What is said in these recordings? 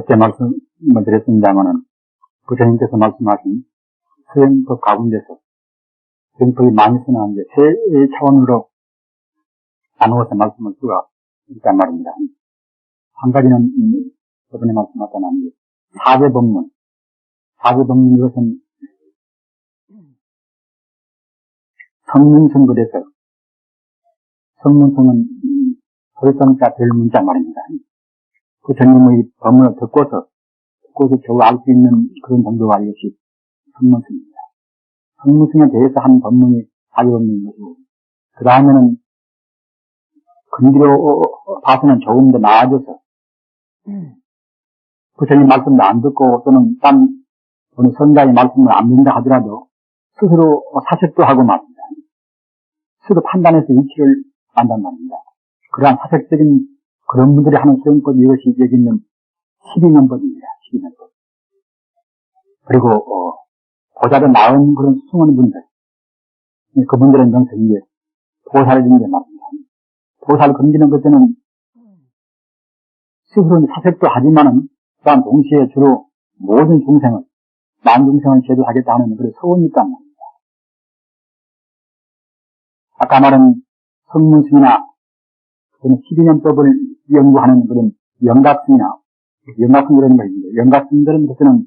그때 말씀을 드렸습니다마는 부처님께서 말씀하신 수행법 가운데서 수행법이 많이 쓰는 이제 세 차원으로 나누어서 말씀을 수가 있단 말입니다. 한 가지는 저번에 말씀하셨던 사제법문. 사제법문 이것은 성문성글에서 성문성은 소리성자 별 문자 말입니다. 부처님의 법문을 듣고서 겨우 알 수 있는 그런 정도가 이것이 성문성입니다. 성문성에 대해서 한 법문이 사제법문인 것이고, 그 다음에는 근기로 봐서는 조금 더 나아져서 부처님 말씀도 안 듣고 또는 딴 어느 선자의 말씀을 안 듣는다 하더라도 스스로 사색도 하고 말입니다. 스스로 판단해서 위치를 안단 말입니다. 그러한 사색적인 그런 분들이 하는 수행법이 이것이 여기 있는 12년법입니다. 12년법. 그리고 보다 더 나은 그런 수승하는 분들, 그분들은 명세 이제 보살을 짓는 게 말입니다. 보살 금지는 그때는 스스로 사색도 하지만은 또한 동시에 주로 모든 중생을, 만중생을 제도하겠다 하는 그런 소원이 있단 말입니다. 아까 말한 성문승이나 그런 12년법을 연구하는 그런 영각승이나 영각승 이런 것인데, 영각승들은 그때는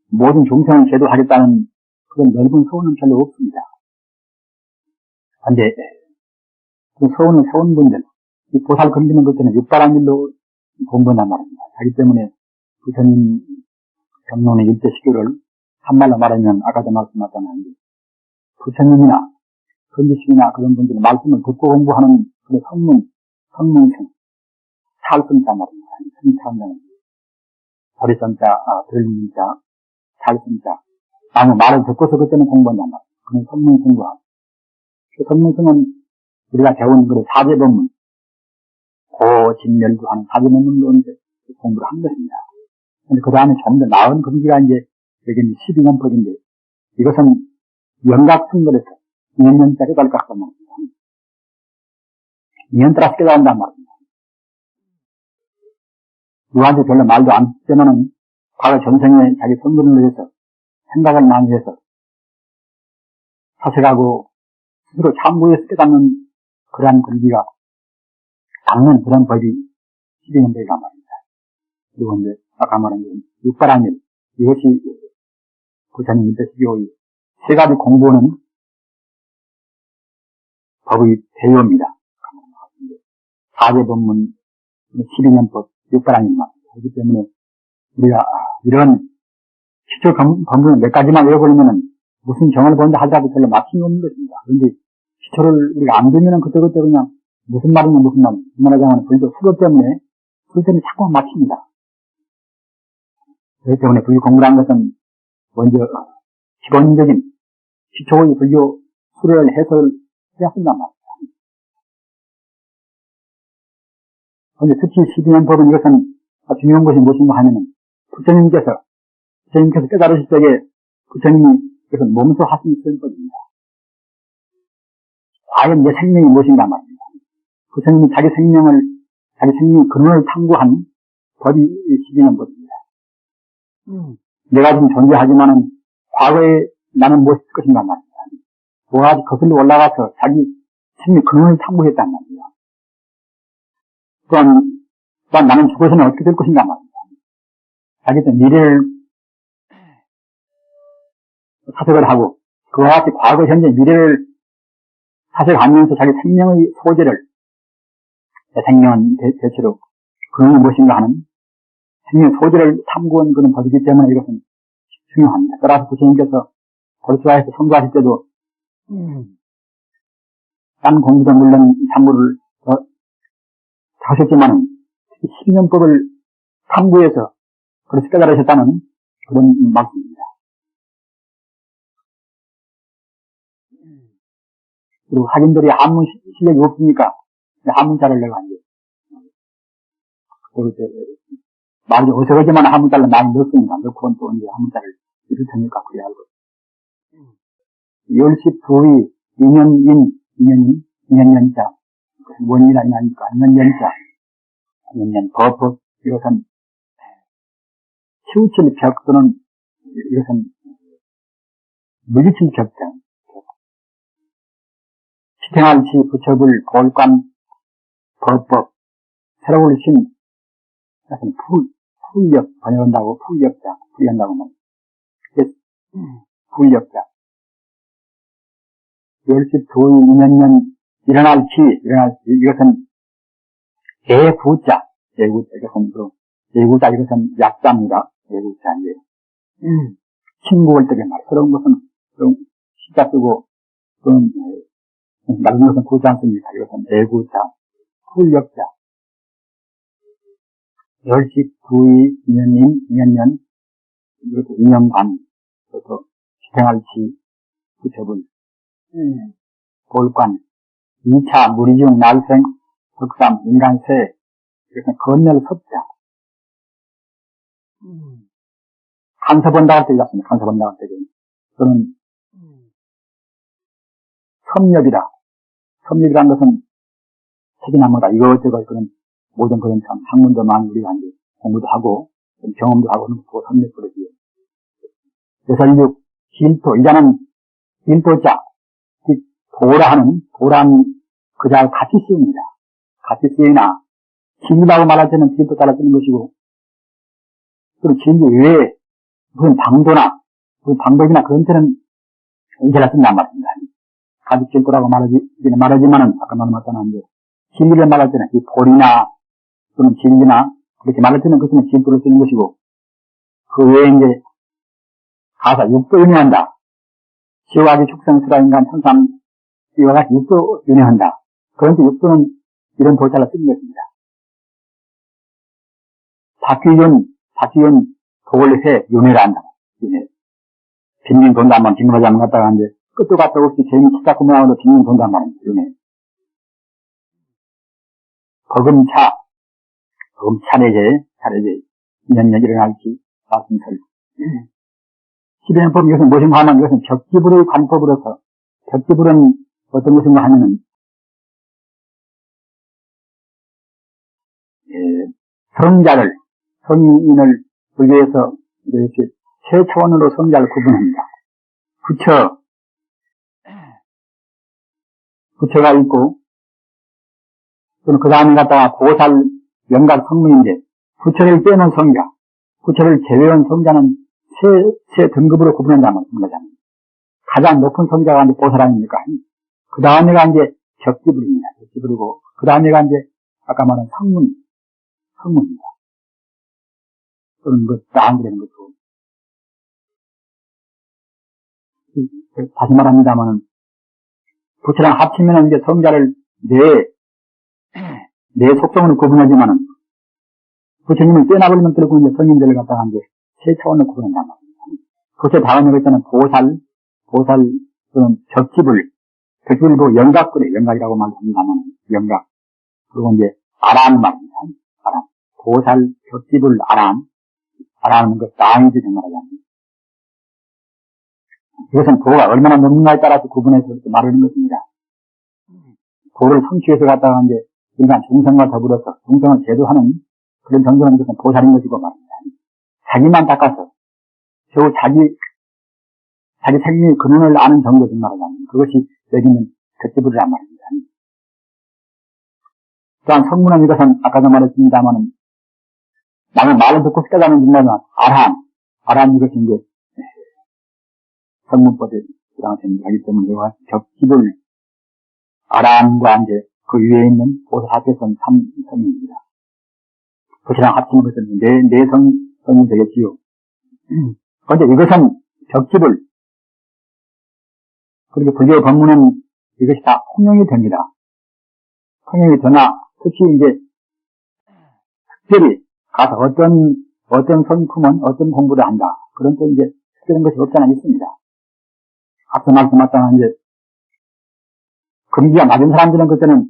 모든 중생을 제도하겠다는 그런 넓은 소원은 별로 없습니다. 그런데 그 소원을 세운 분들, 이 보살 금지는 그때는 육바란 일로 공부한단 말입니다. 자기 때문에 부처님 경론의 일제 시교를 한말로 말하면 아까도 말씀하셨잖아요. 부처님이나 금지식이나 그런 분들이 말씀을 듣고 공부하는 그런 성문승, 찰승자 말입니다. 성찰은 소리성자, 들문자, 찰승자. 아무 말을 듣고서 그때는 공부한단 말이에요. 그런 성문승과 그 성문승은 우리가 배운 그 사제법문, 고진멸구하는 사제법문으로 공부를 한 것입니다. 근데 그 다음에 좀 더 나은 금기가 이제 여기는 12년법인데 이것은 영각승걸에서 2년짜리 깨달았단 말입니다. 2년 따라서 깨달은단 말입니다. 누구한테 별로 말도 안 듣지만은 과거 전생에 자기 성분을 위해서 생각을 많이 해서 사색하고 스스로 참고해서 깨닫는 그러한 금기가 닦는 그런 법이 12년법이란 말입니다. 그리고 이제 아까 말한 육바라밀, 이것이 부처님 일대시교의 세 가지 공부는 법의 배요입니다. 사제법문, 12년법, 육바라밀 말입니다. 그렇기 때문에 우리가 이런 기초 법문을 몇 가지만 외워버리면은 무슨 정을 본다 하더라도 별로 막힘이 없는 것입니다. 그런데 기초를 우리가 안 들면은 그때그때 그냥 무슨 말이냐 말하자면 불교 수도 때문에 자꾸 막힙니다. 그렇기 때문에 불교 공부라는 것은 먼저 기본적인 기초의 불교 수를 해석해야 한단 말입니다. 그런데 특히 12년법은 이것은 중요한 것이 무엇인가 하면은 부처님께서 깨달으실 적에 부처님이 이것은 몸소 하신 수행법입니다. 과연 내 생명이 무엇인가 말입니다. 부처님이 자기 생명의 근원을 탐구한 법이 12년법입니다. 내가 지금 존재하지만은 과거에 나는 무엇이 있을 것인가 말입니다. 뭐가 거슬러 올라가서 자기 생명 근원을 탐구했단 말입니다. 또한 나는 죽어서는 어떻게 될 것인가 말입니다. 자기 미래를 사색을 하고 그와 같이 과거, 현재, 미래를 사색하면서 자기 생명의 소재를 내 생명은 대체로 근원이 무엇인가 하는 생명의 소재를 탐구한 그런 법이기 때문에 이것은 중요합니다. 따라서 부처님께서 골수화에서 선구하실 때도 딴 공부도 물론 참고를 하셨지만 12년법을 탐구해서 그래서 깨달으셨다는 그런 말씀입니다. 그리고 학인들이 한문 실력이 없으니까 한문자를 내가 이제 그리고 말이 어색하지만 한문자를 많이 넣었습니다. 넣고 또 이제 한문자를 이를 테니까 그래야 알고. 열십부위 인연연자 원인이 아니니까 인연연자 인연 법 이것은 치우칠 벽 또는 이것은 물리칠 벽 등 시행할시 부처불 볼관 법법 새로 올리신 풀력 번역한다고 풀력자 풀이한다고 말이야. 풀력자 열십 도의 인연년 일어날시 이것은 예구자 이것은 예구자 이것은 약자입니다. 예구자 이제 친구할 때게 말 그런 것은 좀 시자 쓰고 또는 나쁜 것은 구자 않습니다. 이것은 예구자 풀력자 열십 도의 인연년 이것도 인연관 그것도 시행할시 부처불 볼관 2차 무리중 날생 덕삼 인간세 이것은 건널 섭자 간섭한다 할 때 있었습니다. 간섭한다 할 때 또는 섭렵이라는 것은 책이나무다 이것저것 그런 모든 그런 참 학문도 많이 우리가 이제 공부도 하고 경험도 하고 하는 그 섭렵 그러지요. 그래서 길토 이자는 길토자 도라는 그 자를 같이 쓰입니다. 같이 쓰이나 진리라고 말할 때는 진리도 따라 쓰는 것이고 또 진리 외에 무슨 방도나 무슨 방법이나 그런 때는 이제라 쓴단 말입니다. 같이 진리라고 말하지만은 아까 말씀하셨는데 진리를 말할 때는 이 볼이나 또는 진리나 그렇게 말할 때는 그것은 진리로 쓰는 것이고 그 외에 이제 가사 육도 윤회한다. 지옥아기 축생수라 인간 천삼 이와 같이 육도 윤회한다. 그런데 육도는 이런 도자를 쓰는 것입니다. 바뀌은 도월해 윤회를 한다. 윤회. 빈민 돈도 한번 빈민하지 않는 것 같다가 이제 끝도 갔다 없이 재미 키가 구멍으로 빈민 돈도 한 말입니다. 윤회. 차례제, 년년 일어날지, 말씀설. 11년법 이것은 무엇인가 하면 이것은 벽지불의 관법으로서, 벽지불은 어떤 것인가 하면은, 성인을 불교에서 이렇게 세 차원으로 성자를 구분합니다. 부처가 있고, 또는 그 다음에 갖다가 보살, 영각 성문인데, 부처를 빼놓은 성자, 부처를 제외한 성자는 세 등급으로 구분한다는 말입니다. 가장 높은 성자가 이제 보살 아닙니까? 그 다음에가 이제 벽지불입니다. 벽지불이고, 그 다음에가 이제 아까 말한 성문입니다. 또는 안 되는 것도. 다시 말합니다만은, 부처랑 합치면 이제 성자를 내 속성으로 구분하지만은, 부처님을 떼나버리면 들고 이제 성인들을 갖다가 이제 세 차원으로 구분한단 말입니다. 부처 다음에 그랬잖아요. 보살, 또는 벽지불, 영각그래. 영각이라고 말합니다만, 영각. 그리고 이제 아란 말입니다. 아란. 보살, 벽지불, 아란은 그 나이지 말하자면. 이것은 도가 얼마나 높는가에 따라서 구분해서 이렇게 말하는 것입니다. 도를 성취해서 갖다가 이제 인간 중생과 더불어서 중생을 제도하는 그런 정도는 것은 보살인 것이고 말입니다. 자기만 닦아서 겨우 자기 책임의 근원을 아는 정도를 말하자면 그것이 여기는 벽지불이란 말입니다. 또한 성문은 이것은 아까도 말했습니다만은 남의 말을 듣고 깨닫는 중간에 아란 이것이 이제 성문법에 하기 때문에 벽지불 아란과 이제 그 위에 있는 보살 합해서는 3성입니다. 그것이랑 합치는 것은 네 성이 되겠지요. 그런데 이것은 벽지불 그리고 불교 법문은 이것이 다 통용이 됩니다. 통용이 되나 특히 이제 특별히 가서 어떤 성품은 어떤 공부를 한다. 그런 또 이제 특별한 것이 없지 않아 있습니다. 앞서 말씀하셨던 이제 금기가 낮은 사람들은 그때는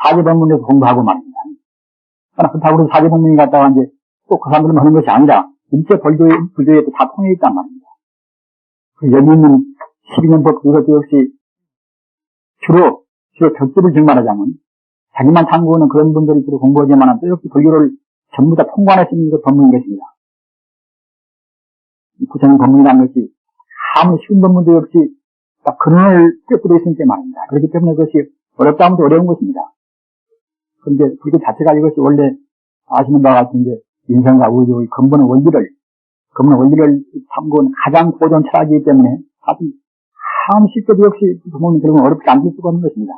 사제법문에서 공부하고 말입니다. 그러나 그렇다고 해서 사제법문이 갔다가 이제 또 그 사람들은 하는 것이 아니라 일체 불교에 다 통해 있단 말입니다. 여기 있는 12년법 이것도 역시 주로 벽집을 증말하자면 자기만 탐구하는 그런 분들이 주로 공부하지만 또 역시 불교를 전부 다 통관할 수 있는 게 법문인 것입니다. 부처님 법문이라는 것이 아무리 쉬운 법문도 역시 딱 근원을 꿰뚫어 있으니까 말입니다. 그렇기 때문에 그것이 어렵다 하면 어려운 것입니다. 그런데 불교 자체가 이것이 원래 아시는 바와 같은데 인생과 우주의 근본의 원리를 탐구한 가장 고전 철학이기 때문에 아주 참 쉽게도 역시 부모님 결국은 어렵게 안 될 수가 없는 것입니다.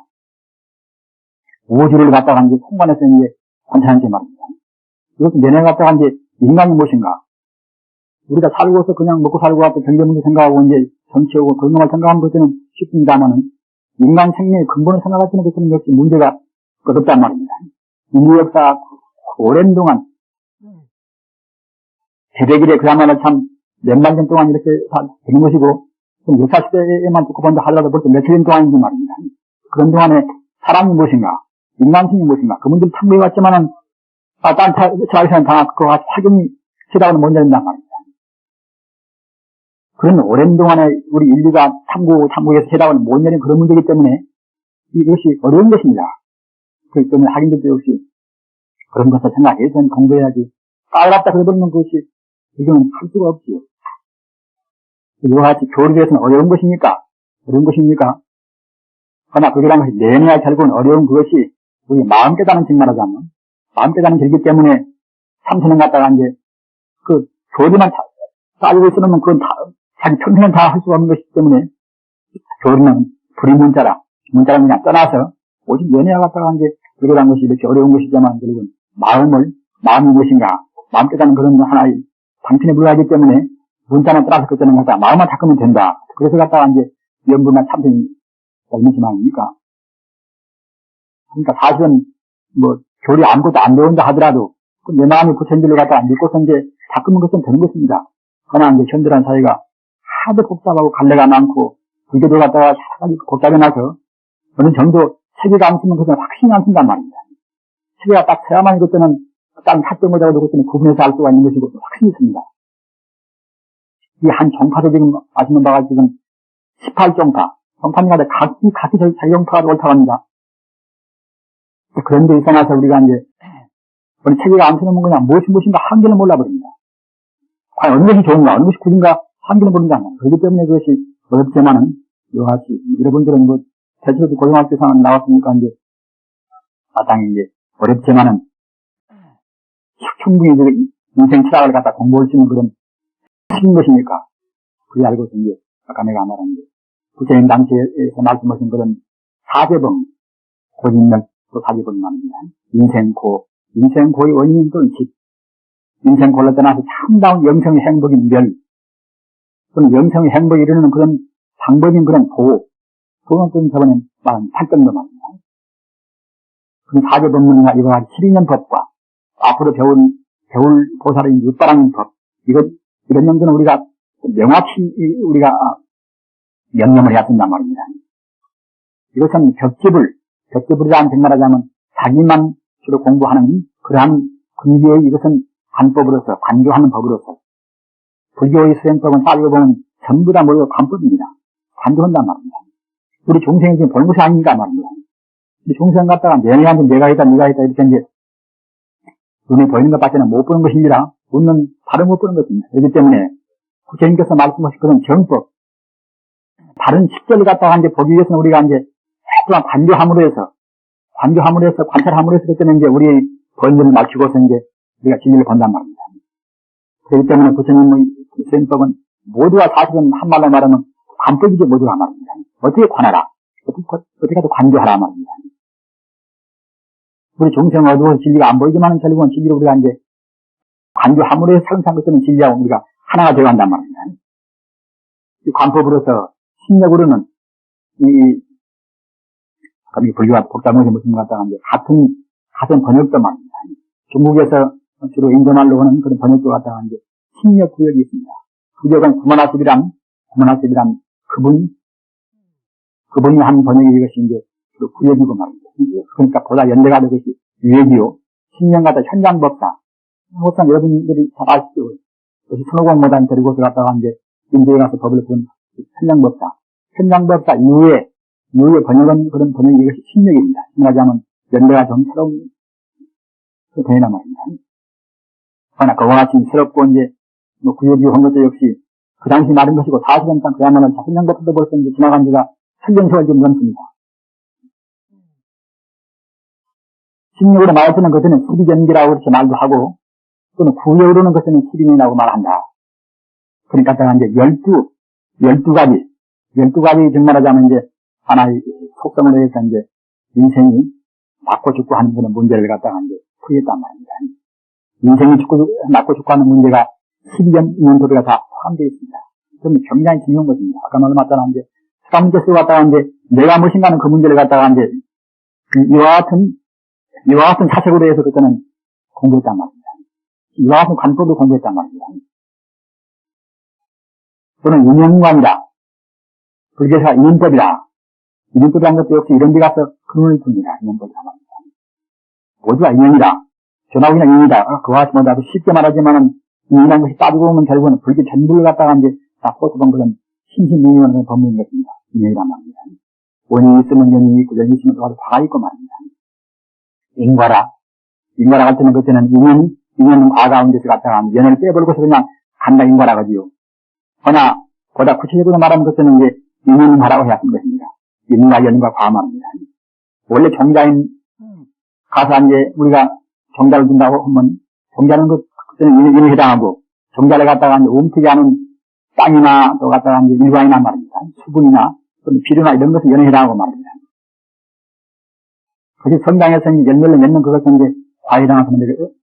우주를 갖다가 이제 통관해서 이제 관찰하는 게 말입니다. 이것도 내내 갖다가 이제 인간이 무엇인가? 우리가 살고서 그냥 먹고 살고 갖다 경제 문제 생각하고 이제 정치하고 그런 걸 생각하는 것은 쉽습니다만은 인간 생명의 근본을 생각하시는 것은 역시 문제가 어렵단 말입니다. 인류 역사 오랜 동안 대대길에 그야말로 참 몇만 년 동안 이렇게 되는 것이고 역사 시대에만 두고 본다 하더라도 벌써 며칠 년 동안인지 말입니다. 그런 동안에 사람이 무엇인가, 인간성이 무엇인가, 그 문제를 탐구해왔지만은 딴 철학에서는 다 그와 확연히 시작하는 문제인단 말입니다. 그런 오랜 동안에 우리 인류가 탐구해서 해답을 못 내린 그런 문제이기 때문에 이것이 어려운 것입니다. 그렇기 때문에 학인들도 역시 그런 것을 생각해서 공부해야지 까다롭다 그러버리면 그것이 이거는 할 수가 없지요. 이와 같이 교리에서는 어려운 것입니까? 그러나 그게란 것이 내내야 결국은 어려운 그것이 우리 마음 깨닫는 즉 말하자면 마음 깨닫는 길이기 때문에 참선을 갖다가 이제 그 교리만 따지고 있으면 그건 다 자기 평생은 다 할 수가 없는 것이기 때문에 교리는 불이 문자라 그냥 떠나서 오직 연애와 갖다가 이제 그러한 것이 이렇게 어려운 것이지만 결국은 마음이 무엇인가 마음 깨닫는 그런 하나의 방편에 불과하기 때문에 문자만 떠나서 그때는 갖다가 마음만 닦으면 된다. 그래서 갖다가 이제 연분만 참선이 있는 것 아닙니까? 그러니까 사실은 교리 아무것도 안 배운다 하더라도 내 마음이 부처님들을 갖다가 믿고서 이제 닦으면 것은 되는 것입니다. 그러나 이제 현대란 사회가 하도 복잡하고 갈래가 많고 불교도 갖다가 여러 가지 복잡해놔서 어느 정도 체계가 안 쓰면 그것은 확신이 안 쓴단 말입니다. 체계가 딱 서야만 그때는 딴 사정을 잡아도 그때는 구분해서 알 수가 있는 것이고 확신이 있습니다. 이 한 종파도 지금 아시는 바가 지금 18종파, 종파니까 각기 자기 종파가 옳다고 합니다. 그런 데 있어나서 우리가 이제 우리 체계가 안 쓰는 그냥 무엇인가 한계를 몰라버립니다. 과연 어느 것이 좋은가, 어느 것이 굿인가 한계를 모른다. 그렇기 때문에 그것이 어렵지만은 여하시 여러분들은 대체로 고등학교 상황 나왔으니까 이제 마땅히 이제 어렵지만은 충분히 인생 철학을 갖다 공부할 수 있는 그런 무슨 것입니까? 그게 알고서 이제 아까 내가 말한 게 부처님 당시에서 말씀하신 그런 사제범 고진멸 또 사제범 말입니다. 인생고의 원인은 또 인생고를 떠나서 참다운 영성의 행복인 멸 또는 영성의 행복에 이르는 그런 방법인 그런 그건 또 저번에 말한 팔정도 말입니다. 그 사제법문이나 이와 같이 12년 법과 앞으로 배울 보살의 육바라는 법 이런 정도는 우리가 명확히 우리가 명령을 해야 된단 말입니다. 이것은 벽지불이라는 즉 말하자면 자기만 주로 공부하는 그러한 근기의 이것은 관법으로서 관교하는 법으로서 불교의 수행법은 따지고 보면 전부 다 모두 관법입니다. 관교한단 말입니다. 우리 종생이 지금 보는 것이 아닌가 말입니다. 우리 종생 갖다가 내가 있다 이렇게 이제 눈에 보이는 것밖에는 못 보는 것이니라 웃는 다른 못 보는 것입니다. 그렇기 때문에 부처님께서 말씀하신 그런 정법, 다른 식절을 갖다가 이제 보기 위해서는 우리가 이제 또한 관교함으로 해서 관찰함으로 해서 그때는 이제 우리의 번뇌를 맞추고서 이제 우리가 진리를 본단 말입니다. 그렇기 때문에 부처님의 수행법은 모두가 사실은 한말로 말하면 관법이지 모두가 말입니다. 어떻게 관하라, 어떻게 해서 관교하라 말입니다. 우리 종생은 어두워서 진리가 안 보이지만 결국은 진리를 우리가 이제 관교함으로 해서 상상 것들은 진리하고 우리가 하나가 되어간단 말입니다. 이 관법으로서 심력으로는 이 불교가 복잡한 무슨 것 같다가 이제 같은 번역도 말입니다. 중국에서 주로 인도말로 하는 그런 번역도 갖다가 이제 심력 구역이 있습니다. 구역은 구만하십이란 그분이 한 번역이 이것이 이제 주로 구역이고 말입니다. 그러니까 보다 연대가 되는 것이 유역이요. 10년 갖다 현장법사. 혹시 여러분들이 잘 아시죠? 손오공 모단 데리고 들어갔다가 이제 인도에 가서 법을 푸는 현장법사 이후에 번역은 그런 번역이 이것이 심력입니다. 말하자면 연대가 좀 새로운 되나 말입니다. 그러나 그와 같이 새롭고 이제 구역이 한 것도 역시 그 당시 말인 것이고 사실은 그야말로 자신장부터 벌써 이제 지나간 지가 1000년 세월 좀 넘습니다. 신력으로 말할 때는 그때는 12gen기라고 이렇게 말도 하고 또는 구역으로는 그때는 12년이라고 말한다. 그러니까 이제 12가지 정말하자면 이제 하나의 속성으로 해서 이제 인생이 맞고 죽고 하는 그런 문제를 갖다가 이제 풀겠단 말입니다. 인생이 맞고 죽고 하는 문제가 12년 도리가 다 포함되어 있습니다. 그럼 굉장히 중요한 것입니다. 아까 말씀하셨잖아, 이제, 수학 문제 쓰고 갖다가 이제, 내가 무엇인가 하는 그 문제를 갖다가 이제, 이와 같은 사색으로 해서 그때는 공부했단 말입니다. 이와 같은 관법을 공부했단 말입니다. 또는 인연관이다. 불교에서 인연법이다. 인연법이라는 것도 역시 이런 데 가서 근원을 둡니다. 인연법이란 말입니다. 모두가 인연이다. 전하고 그냥 인연이다. 그와 같이 뭐라도 쉽게 말하지만은, 인연이라는 것이 따지고 보면 결국은 불교 전부를 갖다가 이제, 다 포스본 그런 신신미미한 법문인 것입니다. 인연이란 말입니다. 원인이 있으면 연이 있고, 연이 있으면 또 화가 있고 말입니다. 인과라 할 때는 그때는 인연 과 가운데서 갖다가 연을 빼버리고서 그냥 간다 인과라 가지요. 허나, 보다 구체적으로 말하면 그때는 이제 인연과라고 해야 하는 것입니다. 인과 연과 과 말입니다. 원래 종자인, 가서 이제 우리가 종자를 준다고 하면, 종자는 그때는 인연에 해당하고, 종자를 갖다가 이제 움트지 않은 땅이나 또 갖다가 이제 일광이나 말입니다. 수분이나 또는 비료나 이런 것을 연에 해당하고 말입니다. 그래서 성장에서는 열매를 맺는 그것은 이제 과에 해당하는 문제고,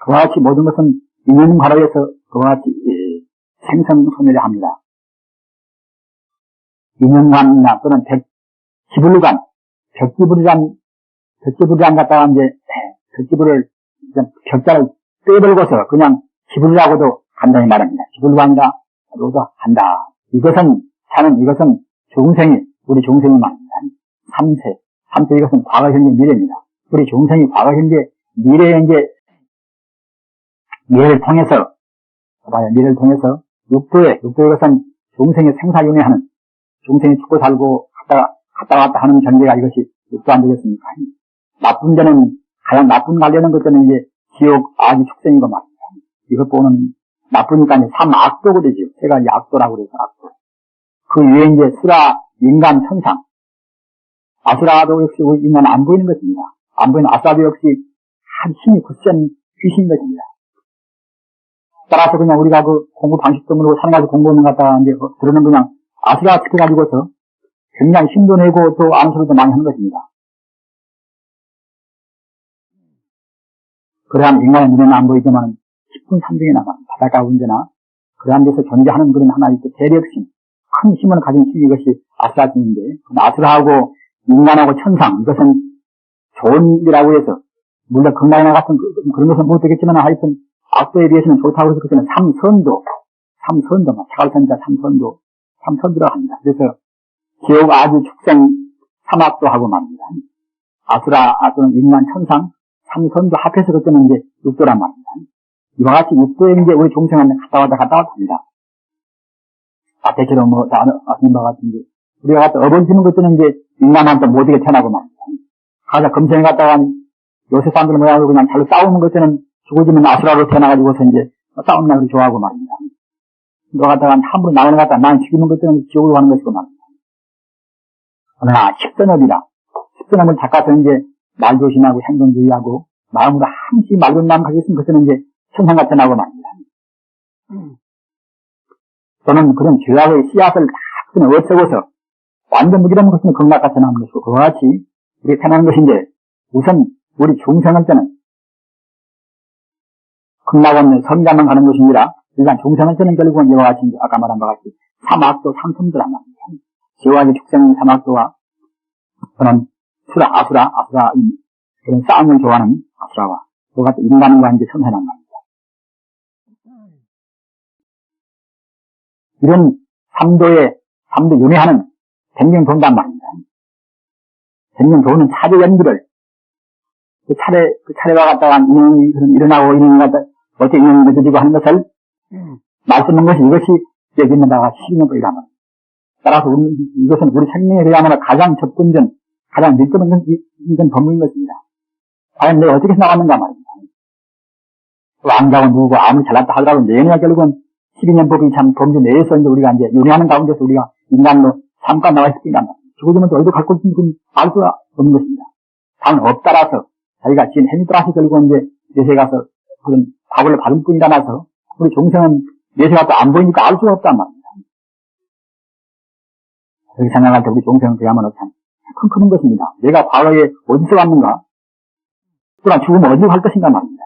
그와 같이 모든 것은 인연과로 해서 그와 같이 생성소멸을 합니다. 인연관이나 또는 벽지불관, 벽지불이란 갖다가 이제 벽지불을 벽자를 떼버리고서 그냥 지불이라고도 간단히 말합니다. 지불관이라고도 한다. 이것은 중생이, 우리 중생이 말입니다. 3세 이것은 과거, 현재, 미래입니다. 우리 중생이 과거, 현재, 미래에 이제, 미래를 통해서 육도에 것은 중생의 생사윤회하는, 중생이 죽고 살고 갔다 왔다 하는 전제가 이것이 육도 안 되겠습니까? 나쁜 데는, 가장 나쁜 관련은 것들은 이제 지옥, 아기, 축생이고 말입니다. 이것 보는, 나쁘니까 이제 삼악도가 되죠. 제가 이제 악도라고 그래서 악도. 그 위에 이제 수라, 인간, 천상. 아수라도 역시 우리 인간은 안 보이는 것입니다. 안 보이는 아수라도 역시 한 힘이 굳센 귀신인 것입니다. 따라서 그냥 우리가 그 공부 방식 때문에 산가서 공부하는 것 같다가 이제 그러는 그냥 아수라 시켜가지고서 굉장히 힘도 내고 또 아는 소리도 많이 하는 것입니다. 그러한 인간의 눈에는 안 보이지만 깊은 산중에나 바닷가 운전이나 그러한 데서 존재하는 그런 하나의 대력심, 큰 힘을 가진 힘이 이것이 아수라심인데, 아수라하고 인간하고 천상, 이것은 좋은 일이라고 해서, 물론 건강이나 같은 그런 것은 못 되겠지만 하여튼 악도에 비해서는 좋다고 해서 그때는 삼선도, 차갈선자 삼선도라고 합니다. 그래서 지옥, 아주 축생, 삼악도 하고 말입니다. 아수라, 또는 인간, 천상, 삼선도 합해서 그때는 이제 육도란 말입니다. 이와 같이 육도에 이제 우리 중생은 갔다 왔다 합니다. 앞에처럼 아신 바와 같은데, 우리가 갖다 어버지는 것들은 이제 인간한테 못되게 태어나고 말입니다. 가자, 검생에 갔다가 요새 사람들 모양으로 그냥 잘로 싸우는 것들은 죽어지면 아수라로 태어나가지고서 이제 싸우는 날 좋아하고 말입니다. 너 갖다가 함부로 나오는 것 같다. 난 죽이는 것들은 지옥으로 가는 것이고 말입니다. 그러나 십선업이다. 십선업을 닦아서 이제 말 조심하고 행동 주의하고 마음으로 한시 맑은 마음 가지고 있으면 그때는 이제 천상같이 나고 말입니다. 또는 그런 죄악의 씨앗을 다 그냥 없애고서 완전 무지라는 것은 극락같이 나오는 것이고, 그와 같이 우리 태어나는 것인데, 우선 우리 중생할 때는 극락은 성자만 가는 것이 아니라, 일단 중생할 때는 결국은 이와 같이 아까 말한 바와 같이 삼악도 삼선도란 말입니다. 지옥의 축생 삼악도와 또는 아수라 그런 싸움을 좋아하는 아수라와 그와 같이 인간과 이제 선회란 말입니다. 이런 삼도 윤회하는 백령 돈단 말입니다. 백령 돈은 차례 연기를 그 차례와 갖다가 인연이 일어나고 인연이 갖다 어떻게 인연이 맺어지고 하는 것을 말씀하는 것이 이것이 여기 있는 바가 시인법이란 말입니다. 따라서 이것은 우리 생명에 대하여 가장 접근전, 가장 밀접한 이건 법문인 것입니다. 과연 내가 어떻게 나왔는가 말입니다. 왕자고 누구고 아무리 잘났다 하더라도 내내가 결국은 12년법이 참 범죄 내에서 이제 우리가 이제 윤회하는 가운데서 우리가 인간으로 잠깐 나와 있을 뿐이란 말이에요. 죽어지면 또 어디로 갈 것인지 알 수가 없는 것입니다. 단 없다라서 자기가 지은 행위 따라서 결국은 이제 내세 가서 그런 과거를 받을 뿐이라서 우리 종생은 내세가 또 안 보이니까 알 수가 없단 말입니다. 그렇게 생각할 때 우리 종생은 그야말로 참 큰 것입니다. 내가 과거에 어디서 왔는가? 또한 죽으면 어디로 갈 것인가 말입니다.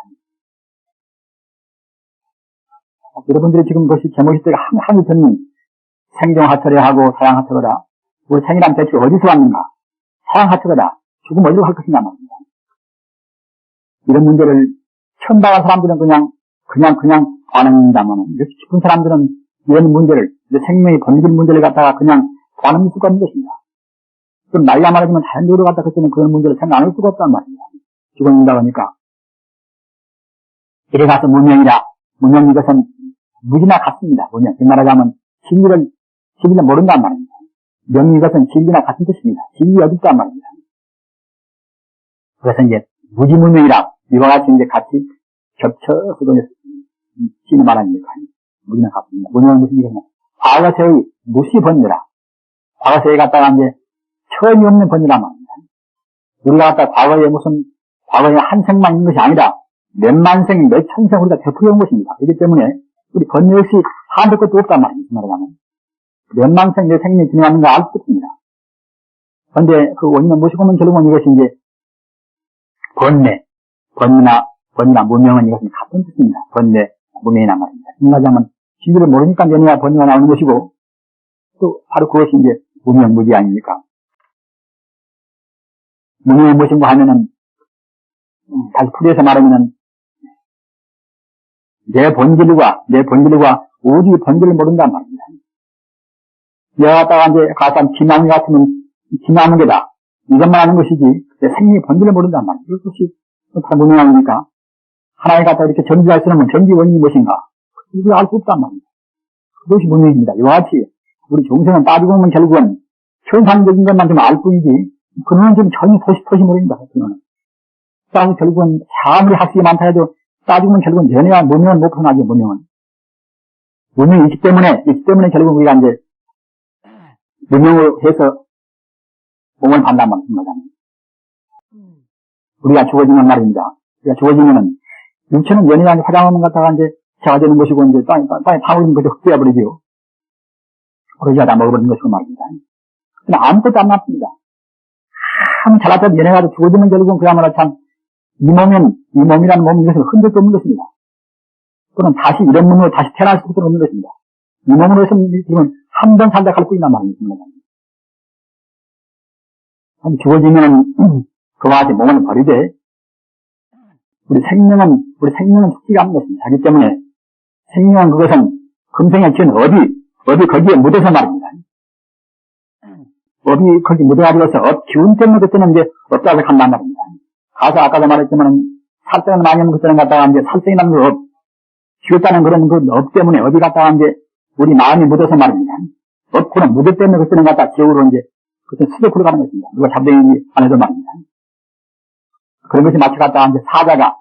여러분들이 지금 그것이 제목이 때가 항상 듣는 생정하처래하고 사양하처거라. 우리 생이란 대체 어디서 왔는가? 사양하처거라. 죽으면 어디로 갈 것인가 말입니다. 이런 문제를 처음 당한 사람들은 그냥 반응한다면, 이렇게 깊은 사람들은 이런 문제를, 생명의 번질 문제를 갖다가 그냥 반응할 수가 없는 것입니다. 그럼 나이가 많아지면 자연적으로 갖다 그때는 그런 문제를 생각 안 할 수가 없단 말입니다. 죽어진다 그러니까. 이래 가서 무명이라. 무명 이것은 무지나 같습니다. 무명. 즉 말하자면 진리를 모른단 말입니다. 명 이것은 진리나 같은 뜻입니다. 진리 어디 있단 말입니다. 그래서 이제 무지무명이라. 이와 같이 이제 같이 겹쳐서 진리 말하니까. 무지나 같습니다. 무명은 무슨 얘기냐. 과거세의 무시번뇌라. 과거세에 갖다가 이제 처음이 없는 번뇌란 말입니다. 우리가 갖다 과거에 한 생만 있는 것이 아니라 몇만 생, 몇 천생 우리가 되풀이한 것입니다. 그렇기 때문에 우리 번뇌 역시 한도 것도 없단 말입니다. 말하자면. 몇만 생, 내 생명이 진행하는 거 알 수 없습니다. 그런데 그 원인은 무엇이고 보면 결국은 이것이 이제 번뇌나 무명은 이것은 같은 뜻입니다. 번뇌, 무명이란 말입니다. 말하자면 진리를 모르니까 연애와 번뇌가 나오는 것이고 또 바로 그것이 이제 무명, 무지 아닙니까? 무명이 무엇인가 하면은 다시 풀이해서 말하면은 내 본질과 우주의 본질을 모른단 말입니다. 내가 갖다가 이제 가서 기나무 같으면 기나무 게다. 이것만 하는 것이지 내 생명의 본질을 모른단 말이에요. 이것이 다 무명하니까 하나에 갖다 이렇게 전지할 수 없는 전지 원인이 무엇인가? 이걸 알 수 없단 말입니다. 그것이 무명입니다. 이와 같이 우리 종생은 따지고 보면 결국은 현상적인 것만 좀 알 뿐이지 그놈은 좀 전혀 토시 모릅니다. 그놈은. 그래서 결국은 아무리 학식이 많다 해도 따지고 보면 결국은 연애와 무명은 못 벗어나죠. 무명이 있기 때문에 결국 우리가 이제 무명으로 해서 몸을 판단 말입니다. 우리가 죽어지는 말입니다. 우리가 죽어지면은 육체는 연애와 화장하는 갖다가 이제 자가 되는 것이고 이제 땅에 파묻는 것이 흑되어버리죠. 그러지 않아 먹어버리는 것이고 말입니다. 근데 아무것도 안 남습니다. 참 잘났던 연애가 죽어지면 결국은 그야말로 참 이 몸이라는 몸이 이것을 흔들 수 없는 것입니다. 또는 다시 이런 몸으로 다시 태어날 수도 없는 것입니다. 이 몸으로 해서 지금 한 번 살다 갈 뿐이란 말입니다. 죽어지면 그와 같이 몸을 버리되 우리 생명은 죽지가 않는 것입니다. 하기 때문에 생명은 그것은 금생에 지은 업이 거기에 묻어서 말입니다. 업이 거기 묻어가지고서 기운 때문에 그때는 이제 업자를 간단 말입니다. 가서 아까도 말했지만 살생을 많이 하면 그때는 갖다가 이제 살생이라는 그 업, 죽였다는 그런 그 업 때문에 어디 갔다가 이제 우리 마음이 묻어서 말입니다. 업고는 묻을 때문에 그때는 갖다 지옥으로 이제 그때 수족으로 가는 것입니다. 누가 잡댕이 안 해도 말입니다. 그런 것이 마치 갔다가 이제 사자가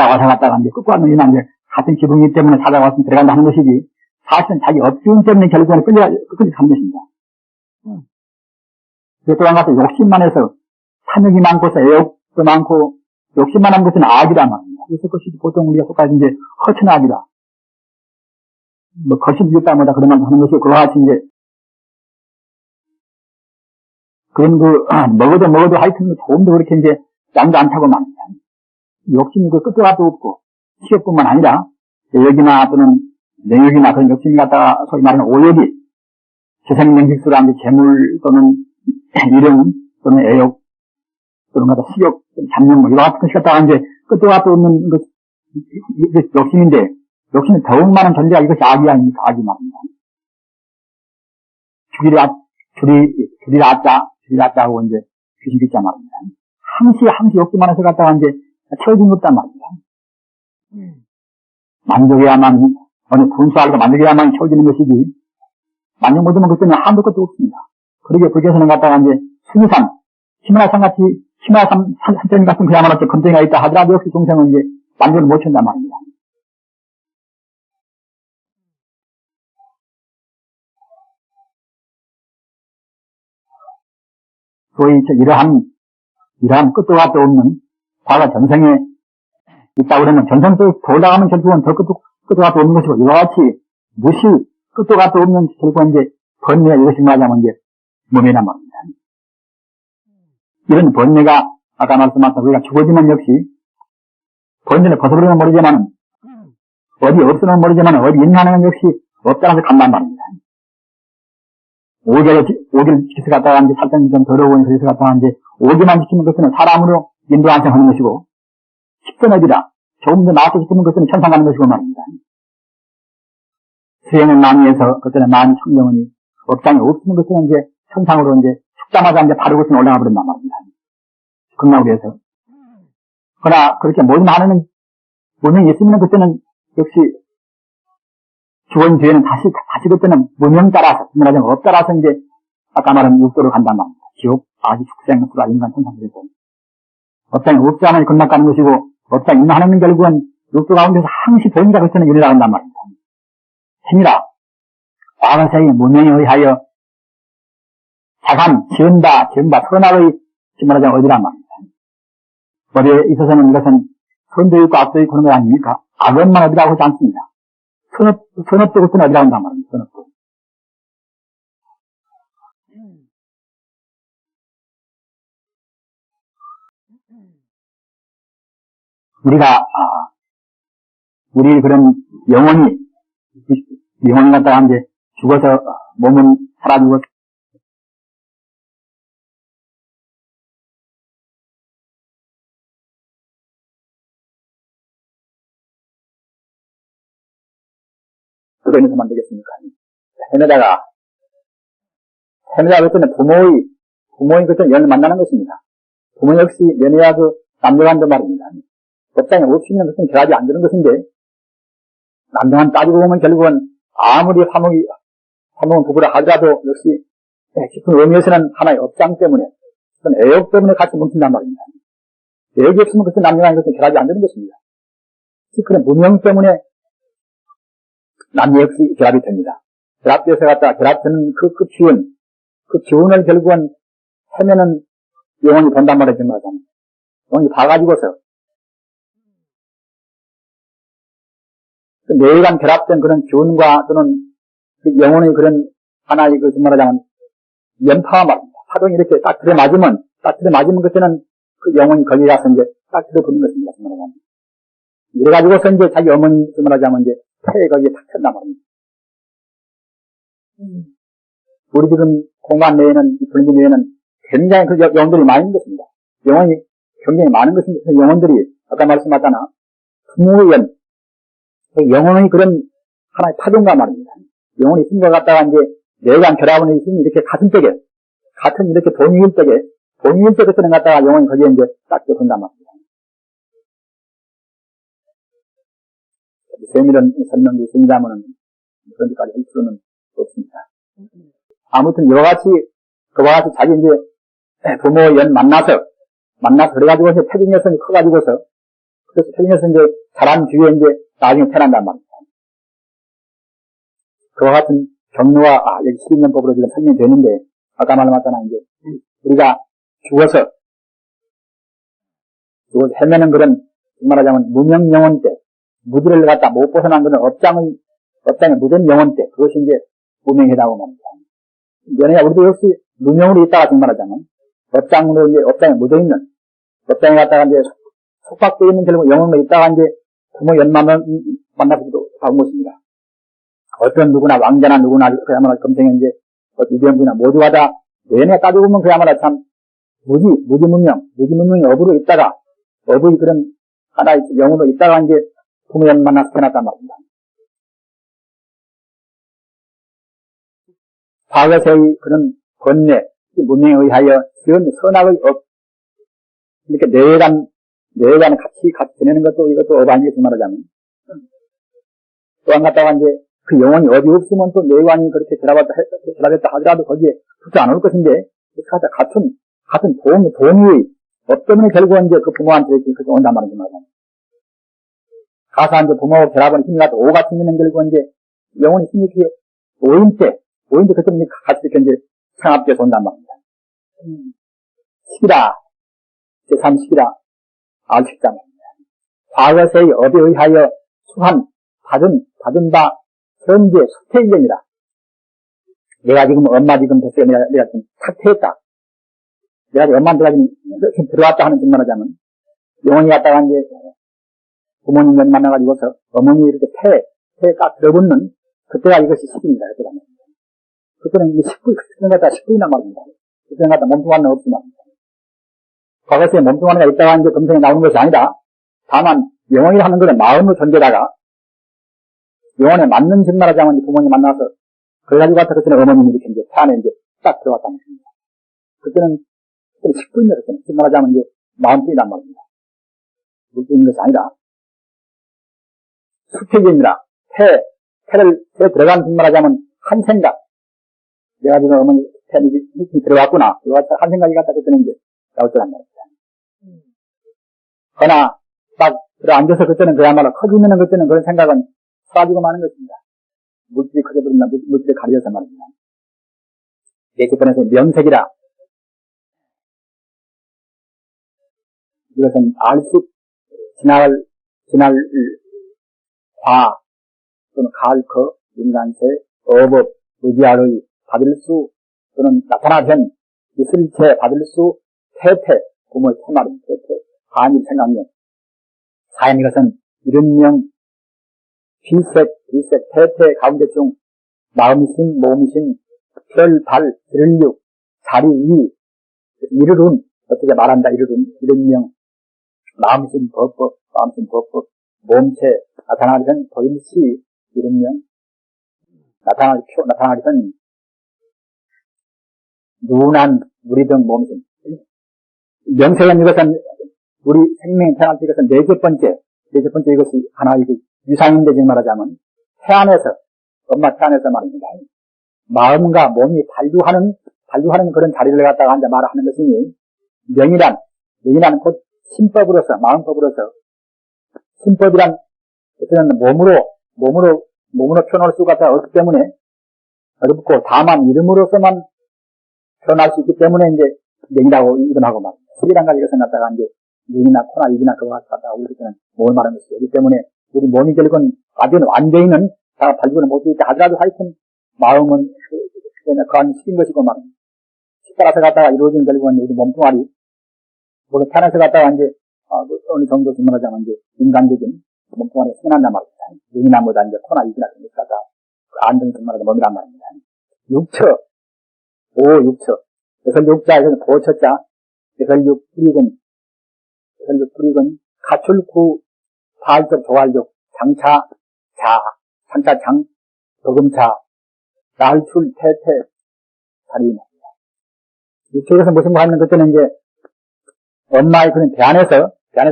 와서 갔다가 이제 끝과 눈이나 이제 같은 기분이기 때문에 사자가 와서 들어간다 하는 것이지 사실은 자기 업기운 때문에 결국은 끝까지 가는 것입니다. 또 한 가지 욕심만 해서 탐욕이 많고서 애욕도 많고 욕심만 한 것은 악이란 말입니다. 그래서 그것이 보통 우리가 속까지 이제 허튼 악이다. 거시기였다 뭐다 그런 말 하는 것이 그와 같이 이제 그런 먹어도 하여튼 조금도 그렇게 이제 양도 안 차고 말입니다. 욕심이 그 끝도 앞도 없고 식욕뿐만 아니라 애욕이나 또는 명욕이나 그런 욕심이 갖다가 소위 말하는 오욕이 재생명식수로 하는 재물 또는 이름 또는 애욕 또는 식욕, 잡념 이와 같은 것이 갖다가 이제 끝도 앞도 없는 욕심인데 욕심이 더욱 많은 존재가 이것이 악이 아닙니까? 악이 말입니다. 주리라자 하고 이제 귀신기자 말입니다. 항시 욕심만 해서 갖다가 이제 채워진 것단 말입니다. 만족해야만, 어느 분수하고 만족해야만 채워지는 것이지, 만족 못하면 그때는 한도 것도 없습니다. 그러게 불교에서는 갖다가 이제 수기산, 히말라산 같은 그야말로 검정이가 있다 하더라도 역시 종생은 이제 만족을 못 채운단 말입니다. 소위 이러한 끝도 값도 없는 과거 전생에 있다 그러면 전생도 돌아가면 결국은 더 끝도 값도 없는 것이고, 이와 같이 무시 끝도 값도 없는 결국은 이제 번뇌, 이것이 말하자면 이제 몸이란 말입니다. 이런 번뇌가 아까 말씀하신 우리가 죽어지면 역시 번뇌를 벗어버리면 모르지만 어디 없으면 모르지만 어디 있냐는 역시 없다는 간단 말입니다. 5개를 지켜서 갔다가 이제 살짝 좀 더러운 그래서 갔다가 이제 5개만 지키는 것은 사람으로 인도한생 하는 것이고, 10선업이라 조금 더 나아서 지키는 것은 천상 가는 것이고 말입니다. 수행은 망위에서 그때는 마음이 청정하니 업장이 없으면 것은 이제 천상으로 이제 죽자마자 이제 바로 것은 올라가 버린단 말입니다. 극락으로 해서. 그러나 그렇게 모든 하나는 무명이 있으면 그때는 역시 죽은 뒤에는 다시 그때는 무명 따라서, 말하자면 업 따라서 이제 아까 말한 육도로 간단 말입니다. 지옥, 아지, 축생, 수라, 인간, 천상에서. 업장이 없지 않으니 극락 가는 것이고, 업장이 있는 하나는 결국은 육도 가운데서 항시 보인다 그때는 이리 나간단 말입니다. 힘이라 과거세의 무명에 의하여 자감, 지은다, 선악의 말하자면 어디란 말입니다. 어디에 있어서는 이것은 선도 있고 악도 있고 그런 거 아닙니까? 악은만 어디라고 하지 않습니다. 선업도 그때는 어디라고 한단 말입니다. 선업도. 우리 그런 영혼이 갖다가 이제 죽어서 몸은 사라지고 그러면서 만들겠습니까? 해내다가 그때는 부모의 그때는 연을 만나는 것입니다. 부모 역시 연애야 남녀간도 말입니다. 법상에 없으면 그때는 결합이 안 되는 것인데, 남녀간 따지고 보면 결국은 아무리 화목은 부부라 하더라도 역시 깊은 의미에서는 하나의 업장 때문에, 그건 애욕 때문에 같이 뭉친단 말입니다. 애욕이 없으면 그때 남녀간이 그때 결합이 안 되는 것입니다. 그런 무명 때문에 남녀 역시 결합이 됩니다. 결합돼서 결합되는 그 기운을 결국은 헤매는 영혼이 본단 말이죠. 영혼이 봐가지고서 뇌간 결합된 그런 기운과 또는 영혼의 그런 하나의 말하자면 연파와 말입니다. 파동이 이렇게 딱 들어맞으면 그때는 그 영혼이 거기가서 이제 딱 들어붙는 것입니다. 이래가지고서 이제 자기 어머니 말하자면 이제 폐에 거기에 탁 쳤단 말입니다. 우리 지금 공간 내에는, 불교 내에는 굉장히 그 영혼들이 많이 있는 것입니다. 영혼이 굉장히 많은 것입니다. 영혼들이 아까 말씀하잖아. 부모의 연, 영혼의 그런 하나의 파동과 말입니다. 영혼이 힘과 갖다가 이제 내관 결합원의 힘이 이렇게 같은 이렇게 동위일 때 그때는 갖다가 영혼이 거기에 이제 딱 들어선단 말입니다. 세밀한 설명이 있습니다만은 그런 데까지 할 수는 없습니다. 아무튼 그와 같이 자기 이제 부모 연 만나서 그래가지고 이제 태중여성이 커가지고서 그래서 태중여서 이제 자란 뒤에 이제 나중에 태어난단 말입니다. 그와 같은 경로와 여기 12년법으로 지금 설명이 되는데 아까 말씀하셨잖아. 이제 우리가 죽어서 헤매는 그런 말하자면 무명 영혼 때 무지를 갖다 못 벗어난 그런 업장의 무전 영혼 때 그것이 이제 무명이라고 말합니다. 연애가 우리도 역시 무명으로 있다가 지금 말하자면 업장으로 이제 업장에 묻어있는 업장에 갖다가 이제 속박되어 있는 결국 영혼으로 있다가 이제 부모 연만을 만나서도 하는 것입니다. 어떤 누구나 왕자나 누구나 그야말로 검생에 이제 이병구나 모두가 다 내내 따지고 보면 그야말로 참 무지문명의 업으로 있다가 업의 그런 하나의 영으로 있다가 이제 부모 연 만나서 태어났단 말입니다. 과거세의 그런 번뇌, 문명에 의하여 지은 선악의 업, 이렇게 내관 같이 지내는 것도 이것도 업 아니겠지 말하자면. 또 한 갖다가 이제 그 영혼이 어디 없으면 또 내관이 그렇게 결합했다 하더라도 거기에 붙지 않을 것인데, 같은 동의의 업 때문에 결국은 이제 그 부모한테 이렇게 온단 말이지 말하자면. 가서 이제 부모하고 결합은 힘이 가서 오 같은 있는 결국은 이제 영혼이 힘이 이렇게 오인 때 그때 같이 이렇게 이제 상합돼서 온단 말입니다. 시기라, 제3시기라, 알식자 말입니다. 과거세의 업에 의하여 수한, 받은 바, 현재 수태일령이라. 내가 지금 엄마 지금 됐어요. 내가 지금 삭퇴했다. 내가 지금 엄마한테 지금 들어왔다 하는 짓만 하자면, 영혼이 갔다가 이제 부모님 만나가지고서 어머니 이렇게 폐에 깍 들어붙는 그때가 이것이 시기입니다. 그때는 이게 10분 갖다 10분이나 말입니다. 그때는 갖다 몸뚱아리는 없지만. 과거에 몸뚱아리가 있다가 이제 금생에 나오는 것이 아니라, 다만 영혼이 하는 것은 마음으로 전개다가, 영혼에 맞는 짓만 하자면 부모님 만나서, 그래가지고 갖다 그때는 어머님이 이렇게 이제 폐 안에 이제 딱 들어왔다는 것입니다. 그때는 10분이나 그때는 짓만 하자면 이제 마음뿐이란 말입니다. 물도 있는 것이 아니라, 수태견이라, 폐에 들어간 짓만 하자면 한 생각, 내가 지금 어머니 폐에 이렇게 들어왔구나. 한 생각이 갖다 그때는 이제 나올 거란 말입니다. 그러나, 딱 들어앉아서 그때는 그야말로 커지면은 그때는 그런 생각은 사라지고 마는 것입니다. 물질이 커져버린다, 물질에 가려서 말입니다. 예측권에서 명색이라. 이것은 지날 화, 또는 가을커, 인간세, 어법, 의지아의, 받을 수, 또는 나타나현, 있을체, 받을 수, 태태, 부모의 태말은 태태, 한일 생각력. 사연 이것은 이른명, 비색, 태태 가운데 중, 마음이신, 몸이신, 별, 발, 들육, 자리, 위, 이르룬, 어떻게 말한다, 이른명, 마음이신 법법, 몸체, 나타나리선 보일시, 이른명, 나타나리선, 누난, 우리 등 몸이신. 명색은 이것은, 우리 생명의 태어날 때 이것은 넷째 번째 이것이 하나의 유상인데 지금 말하자면, 태 안에서, 엄마 태 안에서 말입니다. 마음과 몸이 발주하는 그런 자리를 갖다가 앉아 말하는 것이니, 명이란 곧 신법으로서, 마음법으로서, 신법이란, 그때는 몸으로 표현할 수가 없기 때문에, 어렵고, 다만 이름으로서만 표현할 수 있기 때문에, 이제, 명이라고 이름하고 말입니다. 실이란 가지 이것을 갖다가 이제, 눈이나 코나 입이나 그거 갖다가 우리 그때는 몸을 말하는 것이기 때문에, 우리 몸이 결국은 아주 완전히는 다 발주를 못하기 하더라도 하여튼, 마음은 그 안에 식인 것이고 말입니다. 식따라서 갖다가 이루어진 결국은 우리 몸뚱아리, 모두 태어나서 갖다가 이제, 어느 정도 증명하자면 이제, 인간적인 몸뚱아리가 생겨난단 말입니다. 눈이나 뭐다 이제 코나 입이나 그런 것 갖다가, 안정이 증명하자 몸이란 말입니다. 육처, 그래서 육자에서는 보처자, 그래서 육불익은 가출구, 파알적, 조알적, 장차, 장, 도금차, 날출, 태태, 자리입니다. 육체에서 무슨 뭐 하는 그때는 이제, 엄마의 그런 배 안에서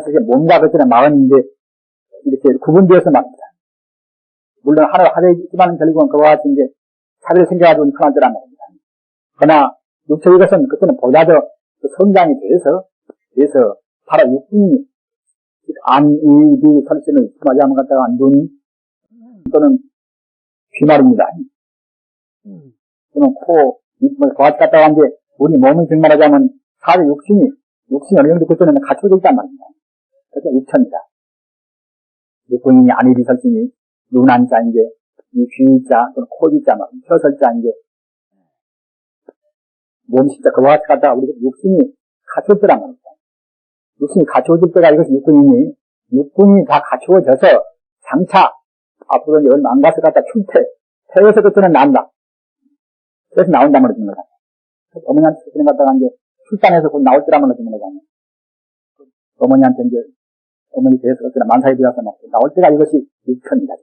이게 몸과 그때는 마음이 이제, 이렇게 구분되어서 말입니다. 물론 하나이지만 결국은 그와 같이 이제, 차별이 생겨가지고 큰일 때란 말입니다. 그러나, 육체 이것은 그때는 보다 더 성장이 돼서, 바로 육분이, 입이 설치는, 말하자면 갖다가 눈, 또는 귀 말입니다. 또는 코, 그와 같이 갖다가 이제, 우리 몸이 정말하자면, 사실 육신이 어느 정도 그때는 갖춰져 있단 말입니다. 그래서 육천이다. 육분이 안입이 설치니, 눈 한자 이제, 이 귀자, 또는 코지자 말입니다. 혀 설자 이제, 몸 진짜 그와 같이 갖다가 우리 육신이 갖춰졌단 말입니다. 육신이 갖추어질 때가 이것이 육군이 다 갖추어져서 장차 앞으로 이제 얼마 안 가서 갖다 태에서 그때는 난다. 그래서 나온단 말이지. 어머니한테 그때는 갖다가 이제 출산해서 곧 나올 때란 말이지. 어머니한테 이제 어머니 배에서 그때는 만사에 들어가서 막 나올 때가 이것이 육천이다.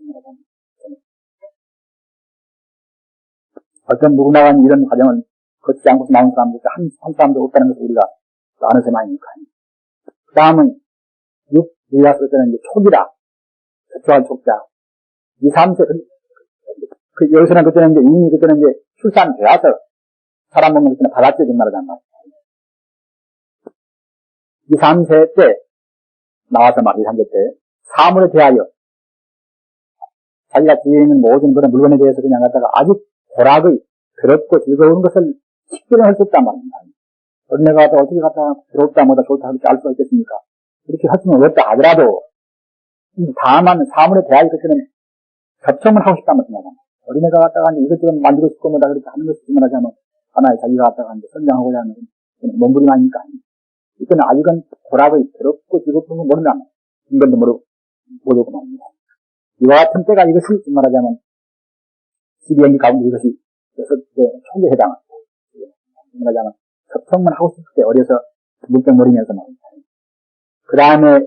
어떤 누구나가 이런 과정을 거치지 않고서 나온 사람들, 한 사람도 없다는 것을 우리가 아는 셈아니니까. 그 다음은, 우리가 쓸 때는 이제 촉이라, 조할 촉자. 2, 3세, 여기서는 그때는 이제 이미 그때는 이제 출산되어서 사람 먹는 그때는 받아들여진 말이란 말이야. 2, 3세 때, 나와서 막 2, 3세 때, 사물에 대하여, 자기가 뒤에 있는 모든 그런 물건에 대해서 그냥 갖다가 아주 고락의, 더럽고 즐거운 것을 식별을 할 수 없단 말입니다. 어린애가 어떻게 갖다 괴롭다 뭐다 좋다 그렇게 알 수가 있겠습니까? 그렇게 할 수는 없다 하더라도 다만 사물에 대하여 그때는 접촉을 하고 싶다는 생각합니다. 어린애가 갖다가 이것저것 만들고 싶고 뭐다 그렇게 하는 것을 증언하자면 하나의 자기가 갖다가 성장하고자 하는 몸부림 아닙니까? 이때는 아직은 고락의 더럽고 즐겁은 거 모른다면 인간도 모르고 말입니다. 이와 같은 때가 이것이 말하자면 12행위 가운데 이것이 6개 총계에 해당합니다. 말하자면 접촉만 하고 싶을 때 어려서 물병머리면서 말입니다. 그 다음에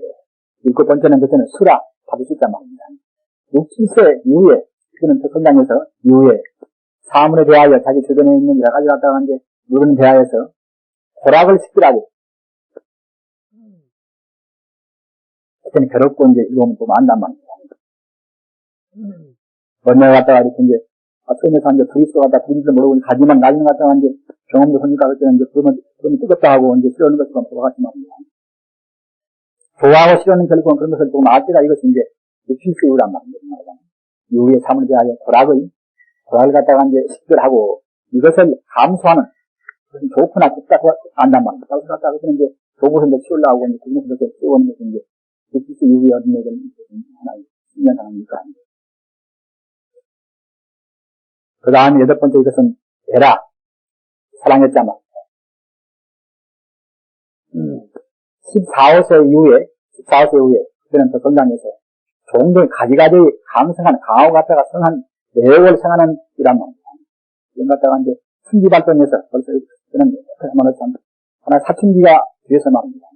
7번째는 그때는 수라 받을 수 있단 말입니다. 6, 7세 이후에 그는 성장해서 이후에 사물에 대하여 자기 주변에 있는 여러 가지 갖다가 이제 물은 대하여서 고락을 식별하고 그때는 괴롭고 이제 이거 보면 안단 말입니다. 번뇌가 갖다가 이렇게 이제 처음에서 이제 브리스도 갖다 브리스도 모르고 가지만 나중에 갖다가 이제 경험도 하니까 그때는 이제 그러면 뜨겁다 하고 이제 싫어하는 것처럼 돌아가지 말입니다. 좋아하고 싫어하는 결국은 그런 것을 조금 알 때가 이것이 이제 필수 이유란 말입니다. 이후에 사물에 대하여 고락을 갖다가 이제 식별하고 이것을 감수하는 좋거나 좋다 안단 말입니다. 그래서 갖다가 그때는 이제 조국에서 치우려고 이제 국내에서 치우는 것이 이제 필수 이후에 어린애들 하나의 신년상입니까? 그 다음에 8번째 이것은 에라 사랑했단 말입니다. 14세 이후에 그때는 더 성장해서 종종 가지가지 강성한 강하고 갖다가 성한 매혹을 생하는 이란 말입니다. 이런 갖다가 이제 순기 발전해서 벌써 그는 하나의 사춘기가 되어서 말입니다.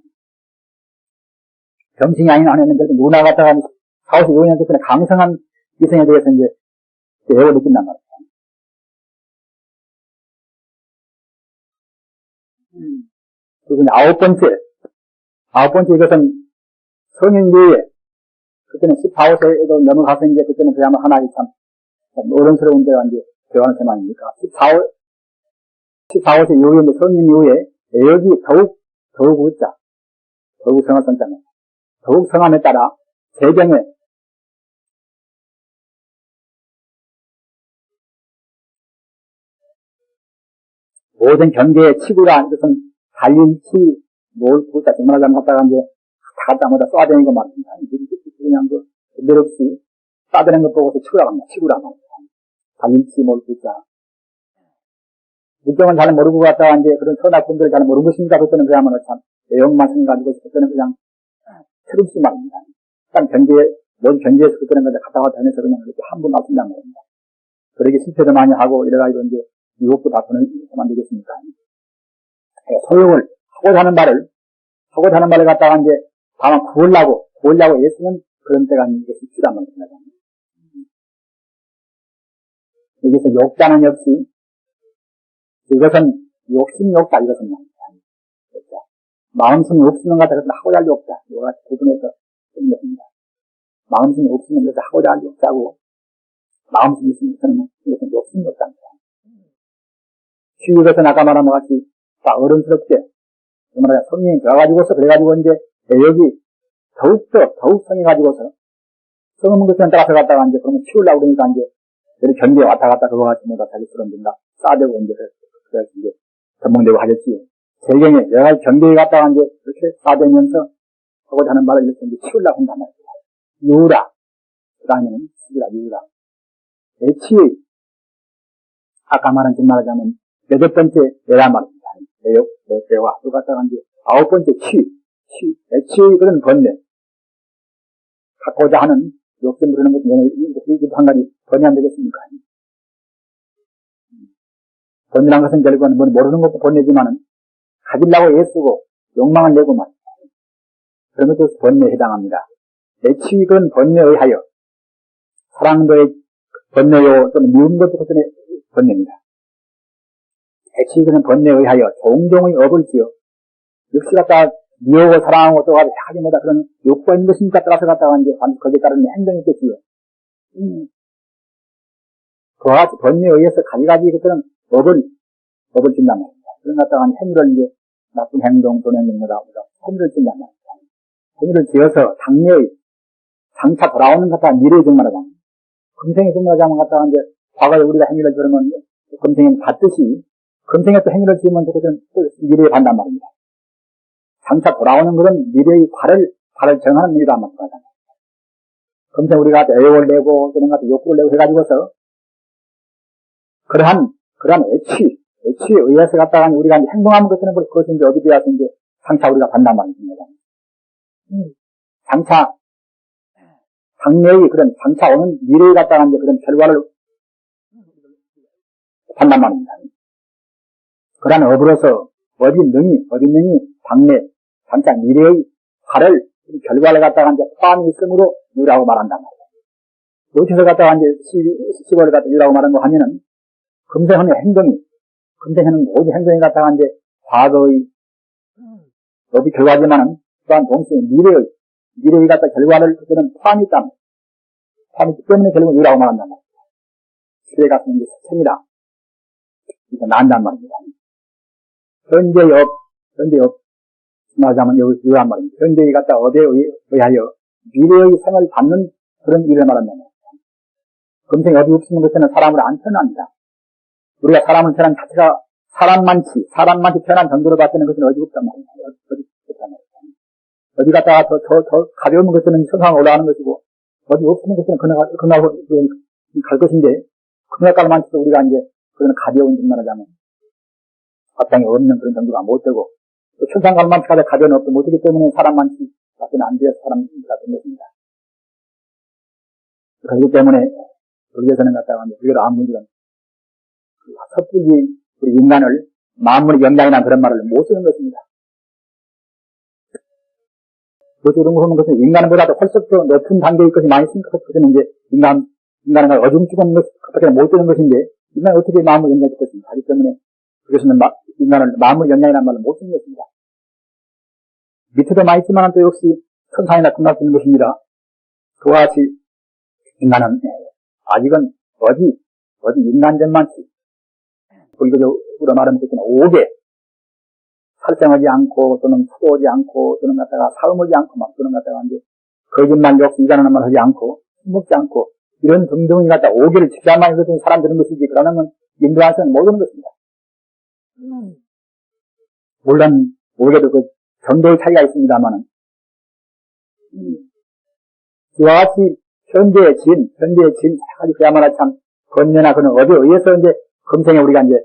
병신이 아닌 안에는 그렇게 누나 갖다가 4, 5, 5년 전에 강성한 이성에 대해서 이제 매혹을 느낀단 말입니다. 그리고 9번째 이것은 성인 이후에 그때는 14호세에도 넘어가서 이제 그때는 그야말로 하나의 참 어른스러운 데가 이제 대화하는 셈 아닙니까? 14호세 이후에 이제 성인 이후에 애역이 더욱 웃자. 더욱 성할 선자면 더욱 성함에 따라 재경에 모든 경계의 치구라 이것은 달린치 몰구자 정말하자면 갖다가 이제 다 갖다 쏴대는 거 말입니다. 그냥 그대로 없이 쏴대는 것 보고서 치구라 말입니다. 달린치 몰구자 물정은 잘 모르고 갔다가 이제 그런 선악분들을 잘 모르는 것입니다. 그때는 그야말로 참 내용만 생각가지고 그때는 그냥 트름시 말입니다. 딱 뭔 경계에서 그때는 그냥 갔다 왔다 해서 그냥 이렇게 한 분 맞춘단 말입니다. 그러게 실패도 많이 하고 이래가지고 이제 유혹도 받고는 만들겠습니까? 소용을 하고자 하는 말을 갖다가 이제 다만 구하려고 애쓰는 그런 때가 이제 쉽지란 말입니다. 여기서 욕자는 역시 이것은 욕심욕자 이것은 말입니다. 마음심 욕심은 갖다가 하고자 할 욕자 이와 같이 구분해서 쓰는 것입니다. 마음심 욕심은 그래서 하고자 할 욕자고 마음심 있으면 이것은 욕심욕자입니다. 이것은 아까 말한 것 같이 어른스럽게 성인이 들어가지고서 그래가지고 이제 애역이 더욱 성해가지고서 성은 것에 따라서 갖다가 이제 그러면 치우려고 그러니까 이제 여기 경계에 왔다 갔다 그거 같이 뭔가 자기 쓰러진다 싸대고 이제 그래서 이제 전문되고 하겠지. 재경에 여러 가지 경계에 갔다가 이제 그렇게 싸대면서 하고자 하는 말을 이렇게 이제 치우려고 한단 말이야. 유라. 그 다음에는 유라. 애치의 아까 말한 즉 말하자면 8번째 내란 말입니다. 대화. 또 갖다가 이제 9번째 치의 그런 번뇌. 갖고자 하는 욕심 부르는 것은 이것도 한 가지 번뇌 안 되겠습니까? 번뇌란 것은 결국은 모르는 것도 번뇌지만은 가지려고 애쓰고 욕망을 내고 말입니다. 그런 것도 번뇌에 해당합니다. 치의 그런 번뇌에 의하여 사랑도의 번뇌요 또는 미운 것도 그것은 번뇌입니다. 액치그는 번뇌에 의하여 종종의 업을 지어 역시 갖다가 미워하고 사랑하고 또 하기 뭐다 그런 욕구가 있는 것이니까 따라서 갖다가 이제 거기에 따른 행동이 있겠지요. 그와 같이 번뇌에 의해서 가지가지 그때는 업을 진단 말입니다. 그런 갖다가 행위를 이제 나쁜 행동, 좋은 행동보다 행위를 진단 말입니다. 행위를 지어서 당내의 장차 돌아오는 것과 미래의 정말하자면 금생의 정말하자면 갖다가 이제 과거에 우리가 행위를 그러면 금생에는 받듯이 금생에 또 행위를 지으면 그것은 또 미래에 간단 말입니다. 장차 돌아오는 것은 미래의 발을 정하는 일이란 말입니다. 금생 우리가 애월 내고, 그런 것 같은 욕구를 내고 해가지고서, 그러한 애치에 의해서 갖다가 우리가 행동하는 것은 그것은 이제 어디 되어서 이제 장차 우리가 간단 말입니다. 장차, 장래의 그런, 장차 오는 미래에 갖다가 이제 그런 결과를 간단 말입니다. 그러한 업으로서 어디 능히 장차 미래의 결과를 갖다가 이제 포함이 있으므로 유라고 말한단 말이에요. 어디서 갖다가 이제 시골을 갖다가 유라고 말한 거 하면은, 금생의 모든 행동이 갖다가 이제 과거의 업이 결과지만은, 또한 동시에 미래의 갖다 결과를 그는 포함이 있다. 포함이 있기 때문에 결국은 유라고 말한단 말이에요. 시대에 가서 이제 세천이라. 이거 난단 말입니다. 현재업, 말하자면 이런 말입니다. 현재에 갖다 업에 의하여 미래의 생을 받는 그런 일을 말한단 말입니다. 금생 업이 없으면 그때는 사람을 안 태어납니다. 우리가 사람을 태어난 자체가 사람만치 태어난 정도로 봤을 때는 그것은 어디 없단 말입니다. 어디 갔다가 더 가벼우면 그때는 천상 올라가는 것이고, 어디 없으면 그때는 그나로 갈 것인데, 그날까지만치도 우리가 이제, 그거는 가벼운 좀 말하자면, 앞장이 없는 그런 정도가 못 되고, 또 천상 갈만치까지 가벼운 업도 못 되기 때문에 사람만치 밖에는 안 돼서 사람이 된 것입니다. 그렇기 때문에, 여기에서는 갖다가 이제, 우리가 아무 문제가, 섣불리 우리 인간을 만물의 영장이나 그런 말을 못 쓰는 것입니다. 그런 거 보면 것은 인간보다도 훨씬 더 높은 단계의 것이 많이 있으니까 그것은 이제 인간을 어중축은 것밖에 못 되는 것인데 인간이 어떻게 마음을 연장할 것입니까? 하기 때문에 그것은 인간을 마음을 연장이라는 말을 못 쓰는 것입니다. 밑에도 많이 있지만 또 역시 천상이나 끝날 수 있는 것입니다. 그와 같이 인간은 아직은 어디 인간전만치 불교적으로 말하면 그때는 5개 살생하지 않고, 또는 수고하지 않고, 또는 갖다가 사음하지 않고, 또는 갖다가 이제, 거짓말, 욕심, 이라는 말 하지 않고, 먹지 않고, 이런 등등이 갖다 5개를 지켜야만 이것은 사람 되는 것이지, 그러면 인도하서는 못 오는 것입니다. 물론, 5개도 그 정도의 차이가 있습니다만은, 이와 같이 현재의 진, 아주 그야말로 참, 건면나 그런 어디에 의해서 이제, 금생에 우리가 이제,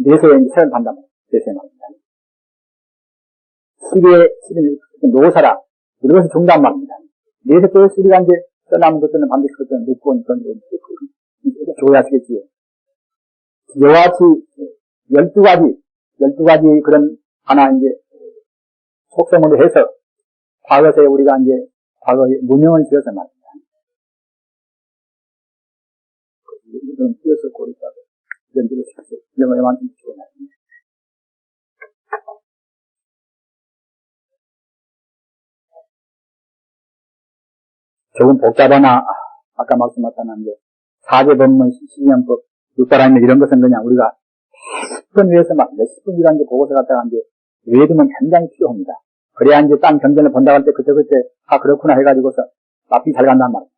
내세에 이제 세를 판단 말이에요. 내세에 말입니다. 시계의 노사라, 이것을 종단 말입니다. 내세 또 우리가 이제 써남은 것들은 반드시 그것들은 묵고 줘야 되겠지요. 이와 같이 12가지 그런 하나 이제 속성으로 해서 과거에 우리가 이제 과거에 무명을 지어서 말입니다. 이런 지어서 고르다고 이런 데로 시켜서 영어에만 좀 주고 말입니다. 조금 복잡하나, 아까 말씀하셨던 게, 사제법문, 시행법, 육바라인맥 이런 것은 그냥 우리가 10분 위해서 막 몇십 분이라는 게 보고서 갖다가 이제 외우면 굉장히 필요합니다. 그래야 이제 땅 경전을 본다고 할 때 그때, 그렇구나 해가지고서 앞이 잘 간단 말입니다.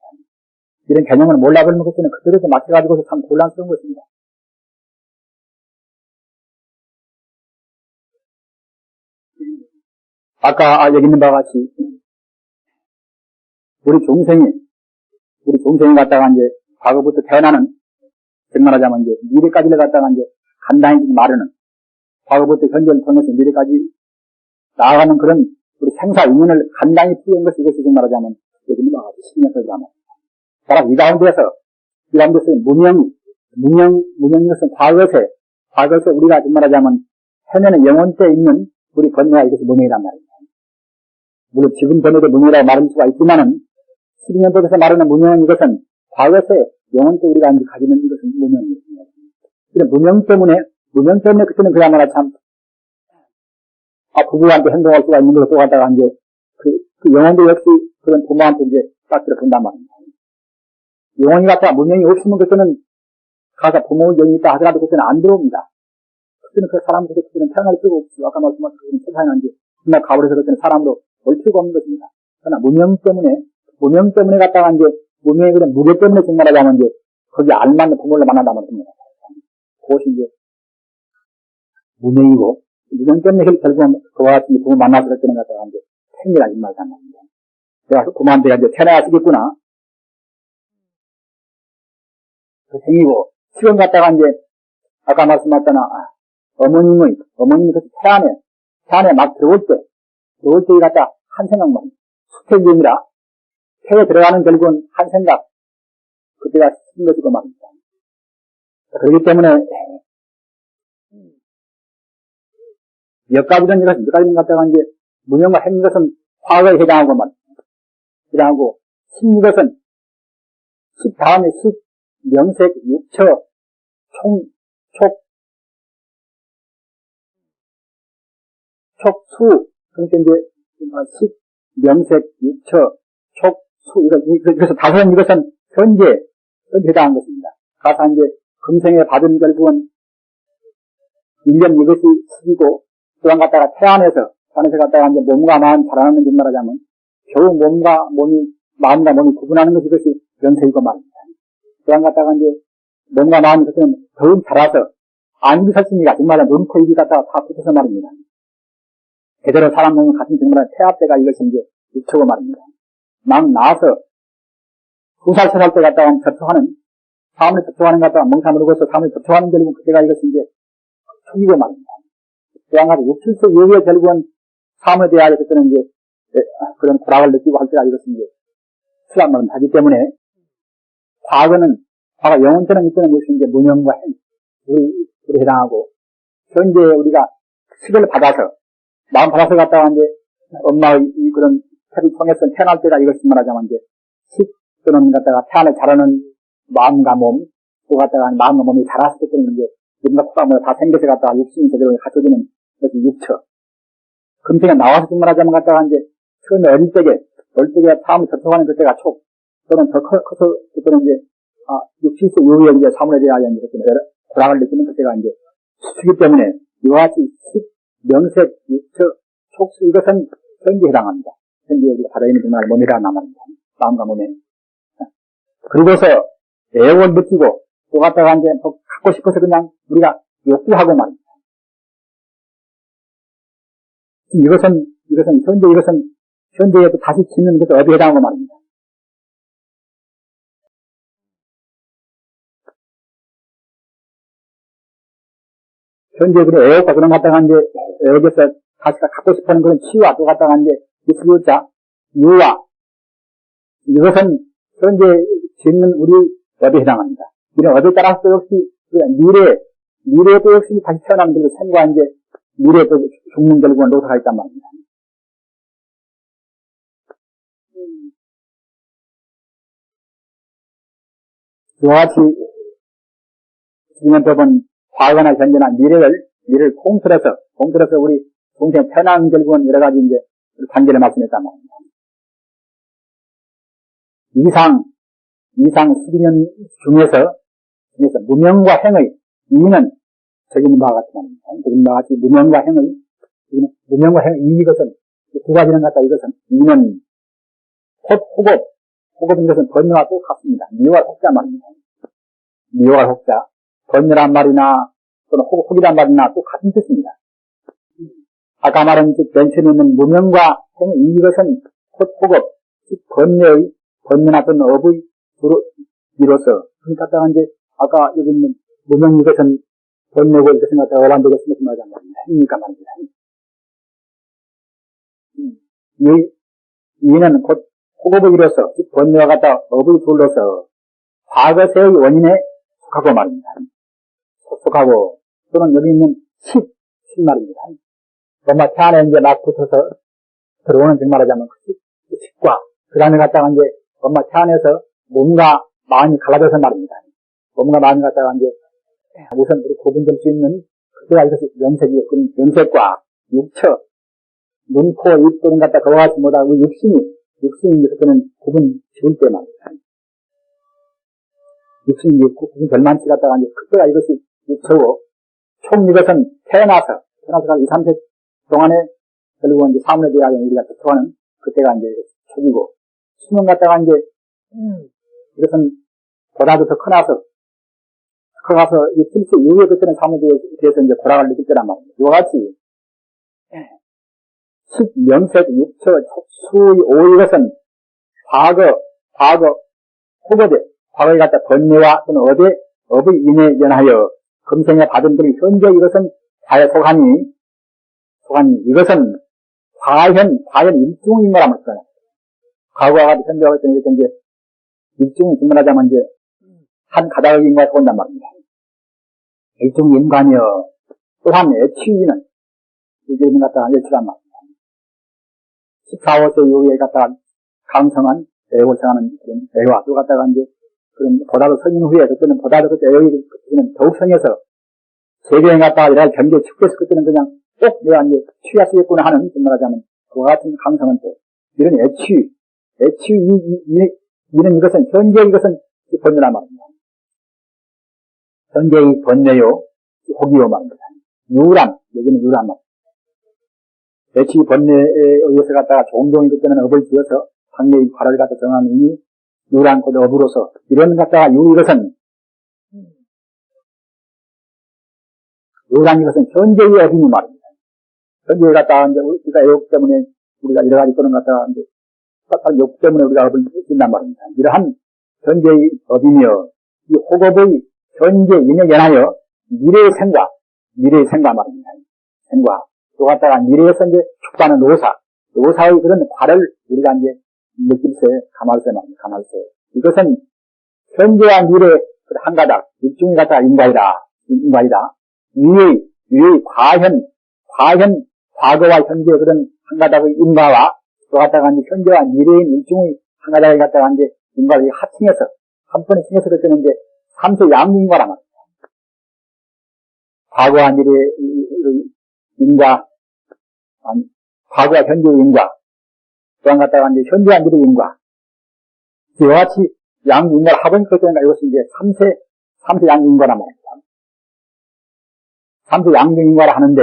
이런 개념을 몰라버리면 그때는 그때 맞춰가지고서 참 곤란스러운 것입니다. 아까 여기 있는 바와 같이, 우리 종생이 갖다가 이제, 과거부터 태어나는, 정말하자면 이제, 미래까지를 갖다가 이제, 간단히 말하는, 과거부터 현재를 통해서 미래까지 나아가는 그런, 우리 생사 인연을 간단히 풀는 것이 이것이 정말하자면, 여기 있는 바와 같이 신명설이라면. 따라 이 가운데서 무명인 것은 과거에서 우리가 정말하자면, 현에는 영혼때 있는 우리 번뇌가 이것이 무명이란 말입니다. 물론 지금 번뇌도 무명이라고 말할 수가 있지만은, 12년법에서 말하는 무명은 이것은 과거에 영혼 때 우리가 이제 가지는 이것은 무명입니다. 그래서 무명 때문에 그때는 그야말로 참, 부부한테 행동할 수가 있는 것도 갖다가 이제, 그 영혼도 역시 그런 부모한테 이제 딱 들어본단 말입니다. 영혼이 갖다가 무명이 없으면 그때는 가서 부모의 영이 있다 하더라도 그때는 안 들어옵니다. 그때는 그 사람도 그때는 태어날 필요가 없죠. 아까 말씀하신 세상에 이제, 그날 가버려서 그때는 사람으로 올 필요가 없는 것입니다. 그러나 무명 때문에 갖다가 이제, 무명의 그런 무게 때문에 정말하자면 이제, 거기 안 맞는 부모를 만난다는 겁니다. 그것이 이제, 무명이고, 무명 때문에 결국은 그와 같이 부모 만나서 그때는 갖다가 이제 생이라는 말을 한 겁니다. 내가 그만둬야 이제 태어나시겠구나. 그 생이고, 지금 갖다가 이제, 아까 말씀하셨잖아. 어머님이 그 태안에 막 들어올 때 갖다 한 생각만, 수택이니라, 태에 들어가는 결국은 한 생각, 그때가 심겨지고 말입니다. 그렇기 때문에, 몇 가지는 갖다가 이제, 무명과 행인 것은 과거에 해당하고 말입니다. 해당하고, 신 것은, 십 다음에 십, 명색, 육처, 촉수, 그러니까 이제, 십, 명색, 육처, 촉수, 그래서 다섯은 이것은 현재에 해당한 것입니다. 가서 이제, 금생에 받은 결국은, 1년 이것이 시기고, 또한 갖다가 태안에서 갖다가 이제 몸과 마음 자라나는 줄 말하자면, 겨우 마음과 몸이 구분하는 것이 이것이 명색이고 말입니다. 또한 갖다가 이제, 몸과 마음이 그때는 더욱 자라서, 안입이 설치니까 정말 눈, 코, 입이 갖다가 다 붙어서 말입니다. 제대로 사람 몸을 같은 정말 태아 때가 이것이 이제 육초고 말입니다. 막 나와서 2살, 3살 때 갖다가 접촉하는, 사람을 접촉하는 갖다가 멍사모르고서 사람을 접촉하는 결국은 그때가 이것이 이제 초기고 말입니다. 또한 가지 6, 7세 이후에 결국은 사람에 대하여 그때는 이제 그런 고락을 느끼고 할 때가 이것이 이제 수락만 하기 때문에 과거 영혼처럼 이때는 이것이 이제 무명과 행, 우리 해당하고 현재 우리가 식을 받아서 마음 받아서 갖다가 이제 엄마의 그런 태를 통해서 태어날 때가 이것이 말하자면 이제 식 또는 갖다가 태안에 자라는 마음과 몸, 또 갖다가 마음과 몸이 자랐을 때는 이제 눈과 코가 다 생겨서 갖다가 육신이 제대로 갖춰지는 것이 육처. 금생에 나와서 말하자면 갖다가 이제 처음에 어릴 적에 사람을 접촉하는 그때가 촉, 또는 더 커서 그때는 이제 6, 7세 이후에 이제 사물에 대하여 이제 고락을 느끼는 그때가 이제 수기 때문에 이와 같이 식, 명색, 육처, 촉수 이것은 현재에 해당합니다. 현재에 우리가 받아 있는 정말 몸이라 남합니다. 마음과 몸에. 그리고서 애원 느끼고 또 갖다가 이제 더 갖고 싶어서 그냥 우리가 욕구하고 말입니다. 이것은 현재에 또 다시 짓는 것도 어디에 해당하고 말입니다. 현재 그래 애욕과 그런 갖다가 이제 애욕에서 다시 갖고 싶어하는 그런 치유와 또 갖다가 이제 유자, 유와 이것은 현재 짓는 우리 어디에 해당합니다. 이런 어디에 따라서 역시 미래에도 역시 다시 태어나는 그 생과 이제 미래에 또 죽는 결국은 노사가 있단 말입니다. 이와 같이 지금 법은 과거나 현재나 미래를 통틀어서 우리 동생 태어난 결국은 여러 가지 이제 관계를 말씀했단 말입니다. 이상 12년 중에서 무명과 행의 이는 적인 바와 같은 말입니다. 적인 바와 같이 무명과 행의 이것은 두 가지는 같다. 이것은 이는 호급은 이것은 번뇌와 똑같습니다. 미워할 혹자 말입니다. 미워할 혹자 번뇌란 말이나 또는 혹이란 말이나 똑같은 뜻입니다. 아까 말한 맨 처음에 있는 무명과 행의 이것은 호급 번뇌나 또는 업의 이로서 그러니까 이제 아까 여기 있는 무명 이것은 번뇌고 이것은 갖다가 어란되고 무슨 말이란 말입니다. 행니까 말입니다. 이는 곧 호급의 이로서 번뇌와 갖다 업의 둘로서 과거세의 원인에 속하고 말입니다. 속하고 또는 여기 있는 식 말입니다. 정말 태안에 이제 막 붙어서 들어오는 즉 말하자면 그 식과 그 다음에 갖다가 이제 엄마 태안에서 몸과 마음이 갈라져서 말입니다. 몸과 마음이 갖다가 이제 우선 우리 구분될 수 있는 그때가 이것이 명색과 육처, 눈, 코, 입 또는 갖다 그와 같이 뭐다 육신이 그때는 구분 지을 때 말입니다. 육신이 구분 별만치 갖다가 이제 그때가 이것이 육처고 총 이것은 태어나서 한 2, 3세 동안에 결국은 이제 사물에 대하여 우리가 접촉하는 그때가 이제 초기고 수능 갖다가 이제 이것은 보다도 더 커나서 그 가서 이 실수 이후에 그때는 사무에 대해서 이제 고락을 느낄 때란 말입니다. 이와 같이, 식, 명색, 육처, 촉수, 오, 이것은 과거, 후보대, 과거에 갖다 번뇌와 또는 업의 인에 연하여 금생에 받은 들이 현재 이것은 과의 소관이, 이것은 과연 일중인 거라 말이잖아요. 과거와 같이 현재와 같이 이제 일중이 증명하자면 이제 한 가닥의 인과가 온단 말입니다. 일중이 인간이여 또한 애취위는 이게 있는 것 같다가 애취란 말입니다. 14, 15세 이후에 갖다가 강성한 애욕을 생하는 그런 애와 또 갖다가 이제 그런 보다도 성인 후에 그때는 보다도 그때 애욕이 그때는 더욱 성해서 세계에 갖다가 이런 경계에 축구해서 그때는 그냥 꼭 내가 이제 취할 수 있구나 하는 말하자면 그와 같은 강성은 또 이런 이는 이것은 현재 이것은 번뇌란 말입니다. 현재의 번뇌요 혹이요 말입니다. 유란 여기는 유란 말. 애취 번뇌에 의해서 갖다가 종종이 그때는 업을 지어서 당내의 과를 갖다 정한 이미 유란 곧 업으로서 이런 갖다가 이것은 유란 이것은 현재의 업이니 말입니다. 현재에 갖다가 이제 우리가 애욕 때문에 우리가 여러 가지 또는 갖다가 이제 욕 때문에 우리가 업을 짓는단 말입니다. 이러한 현재의 업이며 이 혹업의 현재 인에 연하여 미래의 생과 말입니다. 생과 또 갖다가 미래에서 이제 축하하는 노사의 그런 과를 우리가 이제 느낄 새, 감할새 말입니다. 감할새. 이것은 현재와 미래 한 가닥, 일중이 갖다가 인과이다. 위의 과거와 현재 그런 한 가닥의 인과와 또 갖다가 이제 현재와 미래인 일중의 한 가닥을 갖다가 이제 인과를 합칭해서, 한 번에 칭해서 그때는 이제 삼세 양인과란 말입니다. 과거와 미래의 인과, 과거와 현재의 인과, 또한 갖다가 이제 현재와 미래의 인과, 이와 같이 양인과를 합하니까 이것이 이제 삼세 양인과란 말입니다. 삼세 양중인과를 하는데,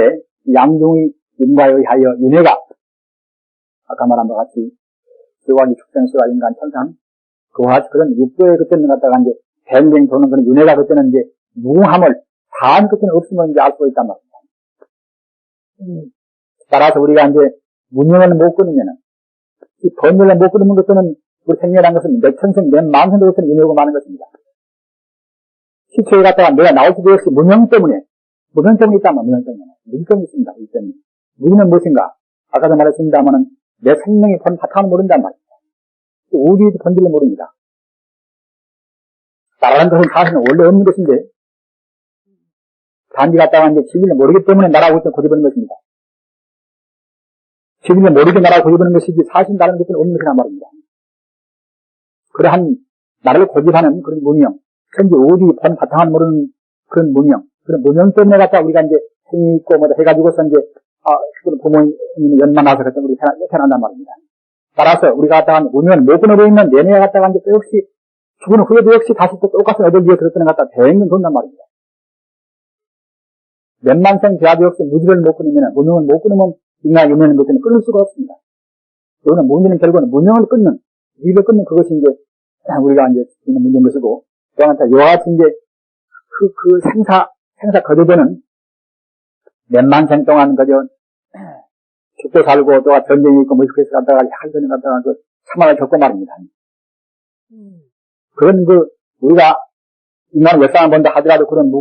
양중의 인과에 의하여 윤회가, 아까 말한 것 같이, 수화기 축생수와 인간 천상, 그와 같이 그런 육도에 그때는 갖다가 이제, 뱅뱅 도는 그런 윤회가 그때는 이제, 무함을, 다한 그때는 없으면 이제 알 수가 있단 말입니다. 따라서 우리가 이제, 문명을 못 끊으면은, 이 번뇌를 못 끊으면 그때는, 우리 생명이라는 것은 몇 천생, 몇 만생도 그때는 윤회가 많은 것입니다. 시초에 갔다가 내가 나올 수도 없이 문명 때문에 있단 말이야, 문명 때문에. 무기 때문에 있습니다, 이 때문에. 무기는 무엇인가? 아까도 말했습니다만은, 내 생명이 본 바탕을 모른단 말이야. 우주의 본질을 모릅니다. 나라는 것은 사실은 원래 없는 것인데, 단지 갔다가 이제 진리를 모르기 때문에 나라하고 있던 고집하는 것입니다. 진리를 모르게 나라를 고집하는 것이지, 사실 나라는 것은 없는 것이란 말입니다. 그러한, 나라를 고집하는 그런 문명, 현재 우주의 본 바탕을 모르는 그런 문명, 그런 문명 때문에 갖다 우리가 이제 생이 있고 뭐다 해가지고서 이제, 부모님 연만나서 그때 우리 태어난단 말입니다. 따라서 우리가 갖다가 문명을 못 끊어져 있는 내내에 갖다가 이제 또 역시, 죽은 후에도 역시 다시 또 똑같은 애들 위에 들었던 애 갖다 대행은 돈단 말입니다. 몇만생 대화도 역시 무지를 못 끊으면, 문명을 못 끊으면, 인간의 윤회는 그때는 끊을 수가 없습니다. 이거는 문제는 결국은 문명을 끊는, 위를 끊는 그것이 이제, 우리가 이제 있는 문제인 것이고, 또 하나, 이와 같이 이제, 생사 거저되는 몇만생 동안 그저, 죽고 살고, 또 전쟁이 있고, 무식해서 갔다가, 할전에 갔다가, 참화를 겪고 말입니다. 그런 우리가, 인간을 역사를 본다 하더라도 그런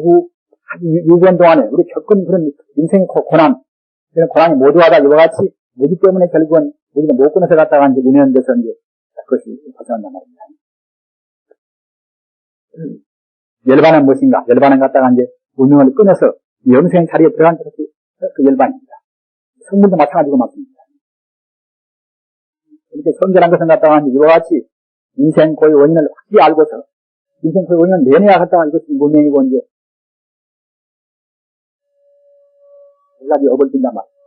유전 동안에 우리 겪은 그런 인생의 고난, 그런 고난이 모두하다 이와 같이 무지 때문에 결국은 우리가 못 끊어서 갔다가 이제 윤회는 데서 이제 그것이 발생한단 말입니다. 열반은 무엇인가? 열반은 갖다가 이제 운명을 끊어서 영생 자리에 들어간 것이 그 열반입니다. 성물도 마찬가지고 맞습니다. 이렇게 성결한 것은 갖다가 이제 이와 같이 인생 고의 원인을 확실히 알고서 인생 고의 원인을 내내야 갖다가 이것이 문명이고 이제 몇 가지 업을 빈단 말이에요.